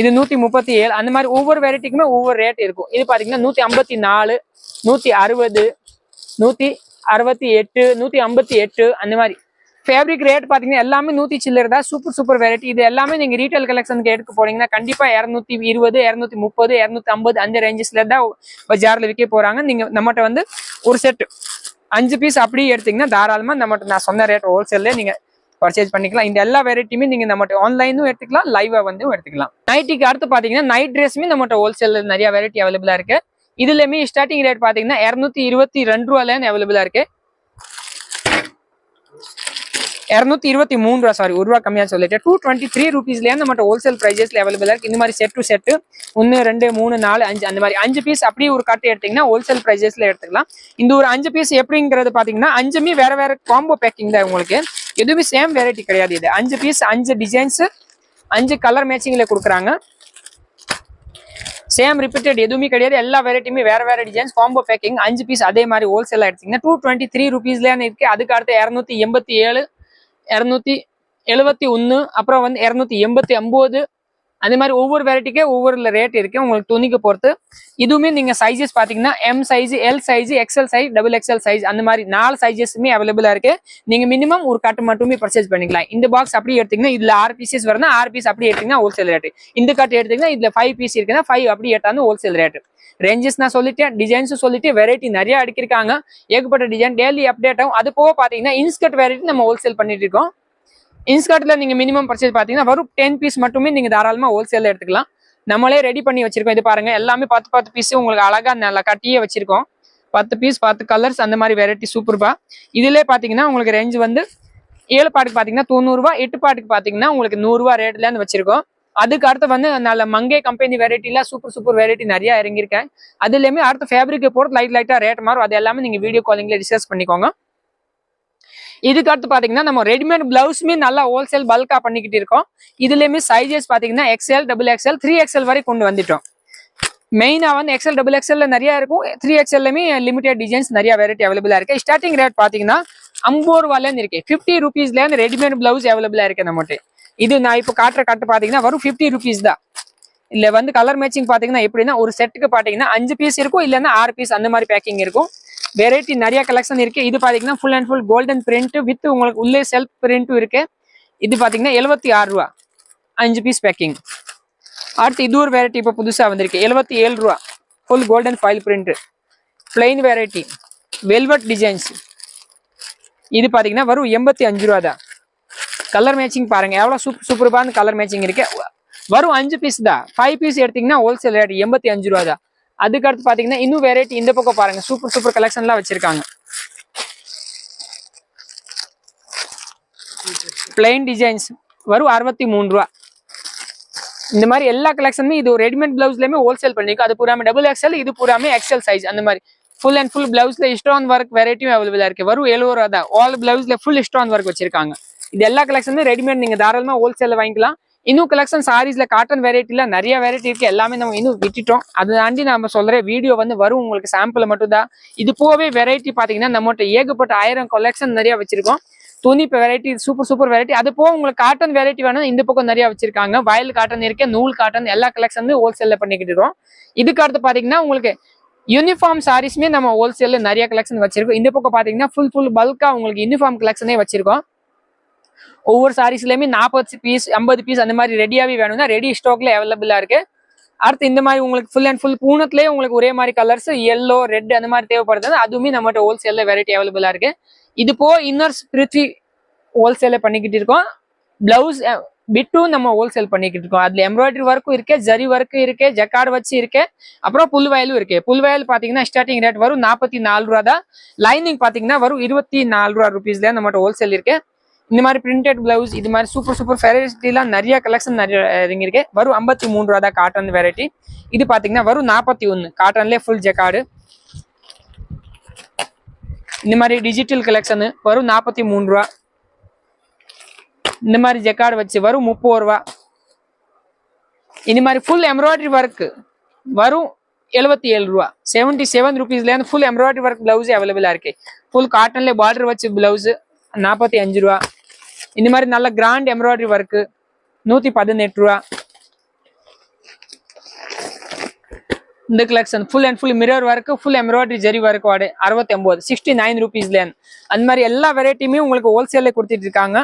இது 137. அந்த மாதிரி ஒவ்வொரு வெரைட்டிக்குமே ஒவ்வொரு ரேட் இருக்கும். இது பாத்தீங்கன்னா 154, 160, 168, 158 அந்த மாதிரி ஃபேப்ரிக் ரேட் பாத்தீங்கன்னா எல்லாமே 100 சில்லர் தான். Super variety. இது எல்லாமே நீங்க ரீட்டைல் கலெக்ஷனுக்கு எடுக்க போறீங்கன்னா கண்டிப்பா 220, 230, 250 அந்த ரேஞ்சஸ்ல தான் பஜார்ல விற்க போறாங்க. நீங்க நம்மகிட்ட வந்து ஒரு செட் 5 பீஸ் அப்படியே எடுத்தீங்கன்னா தாராளமா நம்மகிட்ட நான் சொன்ன ரேட் ஹோல்சேல்ல நீங்க பர்ச்சேஸ் பண்ணிக்கலாம். இந்த எல்லா வெரைட்டியுமே நீங்க நம்மகிட்ட ஆன்லைனும் எடுத்துக்கலாம், லைவா வந்து எடுத்துக்கலாம். நைட்டிக்கு அடுத்து பாத்தீங்கன்னா நைட் ட்ரெஸ்ஸுமே நம்மகிட்ட ஹோல்சேல்ல நிறைய வெரைட்டி அவைலபிளா இருக்கு. இதுலயுமே ஸ்டார்டிங் ரேட் பாத்தீங்கன்னா 222 ரூபாயில அவைலபிளா இருக்கு. 223 ரூபா, சாரி 1 ரூபா கம்மியா சொல்லிட்டு 223 rupeesல நம்மகிட்ட ஹோல்சேல் பிரைசஸ்ல அவைலபிளா இருக்கு. இந்த மாதிரி செட் டு செட் 1 2 3 4 5 அந்த மாதிரி 5 பீஸ் அப்படியே ஒரு கட்டு எடுத்தீங்கன்னா ஹோல்சேல் பிரைசஸ்ல எடுத்துக்கலாம். இந்த ஒரு 5 பீஸ் எப்படிங்கிறது பாத்தீங்கன்னா 5மே வேற காம்போ பேக்கிங் தான். உங்களுக்கு எதுவுமே சேம் வெரைட்டி கிடையாது. இது 5 பீஸ் 5 டிசைன்ஸ் 5 கலர் மேட்சிங்ல கொடுக்குறாங்க. சேம் ரிப்பீட்டட் எதுவுமே கிடையாது. எல்லா வெரைட்டியுமே வேற டிசைன்ஸ் காம்போ பேக்கிங் 5 பீஸ் அதே மாதிரி ஹோல்சேலா எடுத்தீங்கன்னா 223 rupeesல இருக்கு. அதுக்கு அடுத்து 287, 271, அப்புறம் வந்து 289, அந்த மாதிரி ஒவ்வொரு வெரைட்டிக்கே ஒவ்வொரு ரேட் இருக்கு உங்களுக்கு துணிக்கு பொறுத்து. இதுவுமே நீங்க சைஸஸ் பாத்தீங்கன்னா M size, L size, XL size, double XL size அந்த மாதிரி 4 சைஸஸுமே அவைலபிளா இருக்கு. நீங்க மினிமம் ஒரு கட்டு மட்டுமே பர்ச்சேஸ் பண்ணிக்கலாம். இந்த பாக்ஸ் அப்படி எடுத்தீங்கன்னா இதுல 6 பீசஸ் வருதுன்னா 6 பீஸ் அப்படி எடுத்தீங்கன்னா ஹோல்சேல் ரேட். இந்த கட்டு எடுத்தீங்கன்னா இதுல 5 பீஸ் இருக்குன்னா 5 அப்படி எடுத்தாலும் ஹோல்சேல் ரேட். ரேஞ்சஸ் நான் சொல்லிட்டேன், டிசைன்ஸும் சொல்லிட்டு வெரைட்டி நிறைய அடிக்கிருக்காங்க. ஏகப்பட்ட டிசைன் டெய்லி அப்டேட் ஆகும். அது போக பாத்தீங்கன்னா இன்ஸ்கர்ட் வெரைட்டி நம்ம ஹோல்சேல் பண்ணிட்டு இருக்கோம். இன்ஸ்கர்ட்ல நீங்க மினிமம் பர்ச்சேஸ் பாத்தீங்கன்னா வரும் 10 பீஸ் மட்டுமே நீங்க தாராளமா ஹோல்சேல்ல எடுத்துக்கலாம். நம்மளே ரெடி பண்ணி வச்சிருக்கோம். இது பாருங்க எல்லாமே 10 பீஸ் உங்களுக்கு அழகா நல்லா கட்டியே வச்சிருக்கோம். 10 பீஸ் 10 கலர்ஸ் அந்த மாதிரி வெரைட்டி சூப்பர்பா. இதுல பாத்தீங்கன்னா உங்களுக்கு ரேஞ்ச் வந்து 7 பாட்டுக்கு பாத்தீங்கன்னா 90 ரூபாய், 8 பாட்டுக்கு பாத்தீங்கன்னா உங்களுக்கு 100 ரூபாய் ரேட்ல இருந்து வச்சிருக்கோம். அதுக்கு அடுத்து வந்து நல்ல மங்கை கம்பெனி வெரைட்டில சூப்பர் வெரைட்டி நிறைய இறங்கியிருக்கேன். அதுலயுமே அடுத்த ஃபேப்ரிக் போட்டு லைட்டா ரேட் மாறும். அது எல்லாமே நீங்க வீடியோ காலிங்ல டிஸ்கஸ் பண்ணிக்கோங்க. இதுக்கு அடுத்து பாத்தீங்கன்னா நம்ம ரெடிமேட் பிளவுஸ்மே நல்லா ஹோல்சேல் பல்கா பண்ணிக்கிட்டு இருக்கோம். இதுலயுமே சைஸஸ் பாத்தீங்கன்னா எக்ஸ்எல், டபுள் எக்ஸ்எல், 3XL வரை கொண்டு வந்துட்டோம். மெயினா வந்து எக்ஸ்எல், டபுள் எக்ஸ்எல்ல நிறைய இருக்கும். 3XLலுமே லிமிடெட் டிசைன்ஸ் நிறைய வெரைட்டி அவைலபிளா இருக்கு. ஸ்டார்டிங் ரேட் பாத்தீங்கன்னா 50 ரூபாயில இருந்து இருக்கு. 50 ருபீஸ்ல இருந்து ரெடிமேட் பிளவுஸ் அவைலபிளா இருக்கு நம்மகிட்ட. இது நான் இப்போ காட்டுற கட்டு பாத்தீங்கன்னா வரும் 50 ருபீஸ் தான். இல்ல வந்து கலர் மேட்சிங் பாத்தீங்கன்னா எப்படின்னா ஒரு செட்டுக்கு பாத்தீங்கன்னா 5 பீஸ் இருக்கும், இல்லன்னா 6 பீஸ் அந்த மாதிரி பேக்கிங் இருக்கும். வெரைட்டி நிறைய கலெக்ஷன் இருக்கு. இது பாத்தீங்கன்னா full and full golden print with உங்களுக்கு உள்ளே செல்ஃப் பிரிண்ட்டும் இருக்கு. இது பாத்தீங்கன்னா 76 ரூபா 5 பீஸ் பேக்கிங். அடுத்து இது ஒரு வெரைட்டி இப்போ புதுசா வந்திருக்கு 77 ரூபா full golden file print plain variety velvet designs. இது பாத்தீங்கன்னா வரும் 85 ரூபா தான். கலர் மேட்சிங் பாருங்க எவ்வளவு சூப்பரான கலர் மேட்சிங் இருக்கு. வரும் 5 பீஸ் தான். 5 பீஸ் எடுத்தீங்கன்னா ஹோல்சேல் ரேட் 85 ரூபா தான். அதுக்கு அடுத்து பாத்தீங்கன்னா இன்னும் வெரைட்டி இந்த பக்கம் பாருங்க சூப்பர் கலெக்ஷன்லாம் வச்சிருக்காங்க. பிளைன் டிசைன்ஸ் வரும் 63 ரூபா. இந்த மாதிரி எல்லா கலெக்ஷனுமே இது ரெடிமேட் பிளவுஸ்லயுமே ஹோல்சேல் பண்ணிருக்கு. அது பூராமே டபுள் எக்ஸ்எல், இது பூராமே எக்ஸ்எல் சைஸ் அந்த மாதிரி ஃபுல் அண்ட் ஃபுல் பிளவுஸ்ல ஸ்டோன் ஒர்க் வெரைட்டியும் அவைலபிளா இருக்கு. வரும் 70 ரூபா தான். ஆல் பிளவுஸ்ல ஃபுல் ஸ்டோன் ஒர்க் வச்சிருக்காங்க. இது எல்லா கலெக்ஷனுமே ரெடிமேட் நீங்க தாராளமா ஹோல்சேல்ல வாங்கிக்கலாம். இன்னும் கலெக்ஷன் சாரீஸ்ல காட்டன் வெரைட்டில நிறைய வெரைட்டி இருக்கு. எல்லாமே நம்ம இன்னும் விட்டுட்டோம். அதை தாண்டி நம்ம சொல்ற வீடியோ வந்து வரும் உங்களுக்கு சாம்பிள் மட்டும் தான். இது போவே வெரைட்டி பாத்தீங்கன்னா நம்மகிட்ட ஏகப்பட்ட 1000 கலெக்ஷன் நிறைய வச்சிருக்கோம். துணி வெரைட்டி சூப்பர் வெரைட்டி. அது போக உங்களுக்கு காட்டன் வெரைட்டி வேணும் இந்த பக்கம் நிறைய வச்சிருக்காங்க. வயல் காட்டன் இருக்கு, நூல் காட்டன் எல்லா கலெக்ஷனுமே ஹோல்சேல்ல பண்ணிக்கிட்டு இருக்கோம். இதுக்கு அடுத்து பாத்தீங்கன்னா உங்களுக்கு யூனிஃபார்ம் சாரீஸ்மே நம்ம ஹோல்சேல்ல நிறைய கலெக்ஷன் வச்சிருக்கோம். இந்த பக்கம் பாத்தீங்கன்னா ஃபுல் பல்கா உங்களுக்கு யூனிஃபார்ம் கலெக்ஷனே வச்சிருக்கோம். ஒவ்வொரு சாரீஸ்லயுமே 40 பீஸ் 50 பீஸ் அந்த மாதிரி ரெடியாவே வேணும்னா ரெடி ஸ்டாக்ல அவைலபிளா இருக்கு. அடுத்து இந்த மாதிரி உங்களுக்கு ஃபுல் அண்ட் ஃபுல் பூனத்திலேயே உங்களுக்கு ஒரே மாதிரி கலர்ஸ் எல்லோ ரெட் அந்த மாதிரி தேவைப்படுது. அதுவுமே நம்மகிட்ட ஹோல்சேல்ல வெரைட்டி அவைலபிளா இருக்கு. இது போ இன்னர்ஸ் பிரித்வி ஹோல்சேல்ல பண்ணிக்கிட்டு இருக்கோம். பிளவுஸ் பிட்டும் நம்ம ஹோல்சேல் பண்ணிக்கிட்டு இருக்கோம். அதுல எம்ப்ராய்டரி ஒர்க்கும் இருக்கு, ஜரி ஒர்க்கும் இருக்கு, ஜக்கார்டு வச்சு இருக்கு, அப்புறம் புல்வயலும் இருக்கு. புல்வயல் பாத்தீங்கன்னா ஸ்டார்டிங் ரேட் வரும் 44 ரூபா தான். லைனிங் பாத்தீங்கன்னா வரும் 24 ரூபா ருபீஸ்ல நம்மகிட்ட ஹோல்சேல் இருக்கு. இந்த மாதிரி பிரிண்டட் பிளவுஸ் இது மாதிரி சூப்பர் வெரைட்டிலாம் நிறைய கலெக்ஷன் நிறைய இருக்கு. வரும் 53 ரூபா தான் காட்டன் வெரைட்டி. இது பாத்தீங்கன்னா வரும் 41 காட்டன்லேயே ஃபுல் ஜக்கார்டு. இந்த மாதிரி டிஜிட்டல் கலெக்ஷன் வரும் 43 ரூபா. இந்த மாதிரி ஜக்கார்டு வச்சு வரும் 30 ரூபா. இந்த மாதிரி ஃபுல் எம்ப்ராய்டரி ஒர்க் வரும் 77 ரூபா. 77 ருபீஸ்ல இருந்து ஃபுல் எம்ப்ராய்டரி ஒர்க் பிளவுஸ் அவைலபிளா இருக்கு. ஃபுல் காட்டன்ல பார்டர் வச்சு பிளவுஸ் 45 ரூபா. இந்த மாதிரி நல்ல கிராண்ட் எம்ப்ராய்டரி ஒர்க் 118 ரூபா. இந்த collection full and full mirror work full embroidery zari work 69 69 ருபீஸ்ல இருந்து அந்த மாதிரி எல்லா வெரைட்டியுமே உங்களுக்கு ஹோல்சேல்ல கொடுத்துட்டு இருக்காங்க.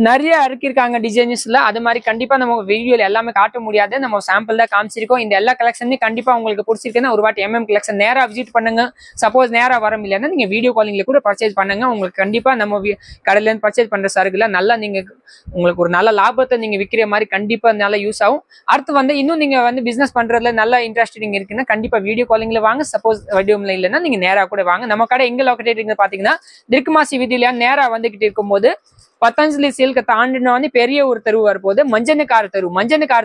நிறைய இருக்காங்க டிசைன்ஸ்ல. அது மாதிரி கண்டிப்பா நம்ம வீடியோல எல்லாமே காட்ட முடியாது. நம்ம சாம்பிள் தான் காமிச்சிருக்கோம். இந்த எல்லா கலெக்ஷனுமே கண்டிப்பா உங்களுக்கு பிடிச்சிருக்குன்னா ஒரு வாட்டி கலெக்ஷன் நேரா விசிட் பண்ணுங்க. சப்போஸ் நேரா வர முடியலன்னா நீங்க வீடியோ காலிங்ல கூட பர்ச்சேஸ் பண்ணுங்க. உங்களுக்கு கண்டிப்பா நம்ம கடையில இருந்து பர்ச்சேஸ் பண்ற சரக்குல நல்லா நீங்க உங்களுக்கு ஒரு நல்ல லாபத்தை நீங்க விற்கிற மாதிரி கண்டிப்பா நல்லா யூஸ் ஆகும். அடுத்து வந்து இன்னும் நீங்க வந்து பிசினஸ் பண்றதுல நல்ல இன்ட்ரெஸ்டிங் இருக்குன்னா கண்டிப்பா வீடியோ காலிங்ல வாங்க. சப்போஸ் வீடியோல இல்லைன்னா நீங்க நேரா கூட வாங்க. நம்ம கடை எங்க லொகேட் இருக்கு பாத்தீங்கன்னா திருக்குமாசி வீதியில நேரா வந்துகிட்டு இருக்கும்போது பத்தஞ்சலி சில்க தாண்டினோன்னு பெரிய ஒரு தெரு வரப்போது மஞ்சனுக்கார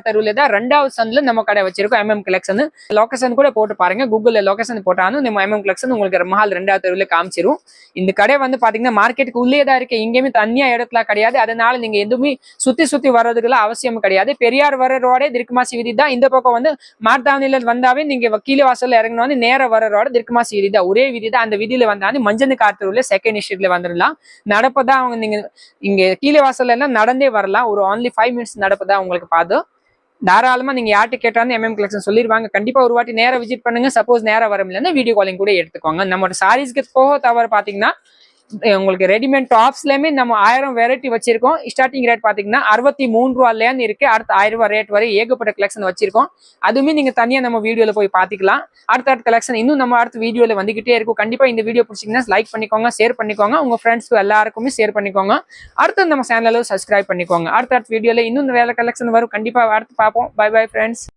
தெருவுல தான் 2வது சந்தில நம்ம கடை வச்சிருக்கோம். கலெக்ஷன் லொகேஷன் கூட போட்டு பாருங்க. கூகுள்ல லொகேஷன் போட்டாலும் நம்ம கலெக்ஷன் உங்களுக்கு மஹால் 2வது தெருவுல காமிச்சிரும். இந்த கடை வந்து பாத்தீங்கன்னா மார்க்கெட்டுக்கு உள்ளே தான் இருக்கு. எங்கேயுமே தனியா இடத்துல கிடையாது. அதனால நீங்க எதுவுமே சுத்தி வர்றதுக்குள்ள அவசியம் கிடையாது. பெரியார் வர ரோடே திருக்குமாசி வீதி தான். இந்த பக்கம் வந்து மார்த்தாவணில வந்தாவே நீங்க கீழே வாசல்ல இறங்கினோன்னு நேர வர ரோட திருக்குமாசி வீதி தான். ஒரே வீதி தான். அந்த வீதியில வந்தாலும் மஞ்சனுக்கார தெருவுல செகண்ட் ஸ்ட்ரீட்ல வந்துடலாம். நடப்பதான் நீங்க இங்க கீழே வாசல்ல எல்லாம் நடந்தே வரலாம். ஒரு only 5 minutes நடப்பதா உங்களுக்கு பாதம். தாராளமா நீங்க யார்கிட்ட கேட்டாலும் எம்எம் கலெக்ஷன் சொல்லிருவாங்க. கண்டிப்பா ஒரு வாட்டி நேரா விசிட் பண்ணுங்க. சப்போஸ் நேரா வர முடியலன்னா வீடியோ காலிங் கூட எடுத்துக்கோங்க. நம்மளோட சாரீஸ்க்கு போக தவிர பாத்தீங்கன்னா உங்களுக்கு ரெடிமேட் டாப்ஸ்லயுமே நம்ம 1000 வெரைட்டி வச்சிருக்கோம். ஸ்டார்டிங் ரேட் பாத்தீங்கன்னா 63 ரூபாயிலேருந்து இருக்கு. அடுத்த 1000 ரூபாய் ரேட் வரை ஏகப்பட்ட கலெக்ஷன் வச்சிருக்கோம். அதுவுமே நீங்க தனியா நம்ம வீடியோல போய் பாத்துக்கலாம். அடுத்த கலெக்ஷன் இன்னும் நம்ம அடுத்த வீடியோல வந்துகிட்டே இருக்கும். கண்டிப்பா இந்த வீடியோ பிடிச்சிங்கன்னா லைக் பண்ணிக்கோங்க, ஷேர் பண்ணிக்கோங்க, உங்க ஃப்ரெண்ட்ஸ்க்கு எல்லாருக்குமே ஷேர் பண்ணிக்கோங்க. அடுத்து நம்ம சேனல்ல சப்ஸ்கிரைப் பண்ணிக்கோங்க. அடுத்த வீடியோல இன்னும் வேலை கலெக்ஷன் வரும். கண்டிப்பா அடுத்து பார்ப்போம். Bye bye friends.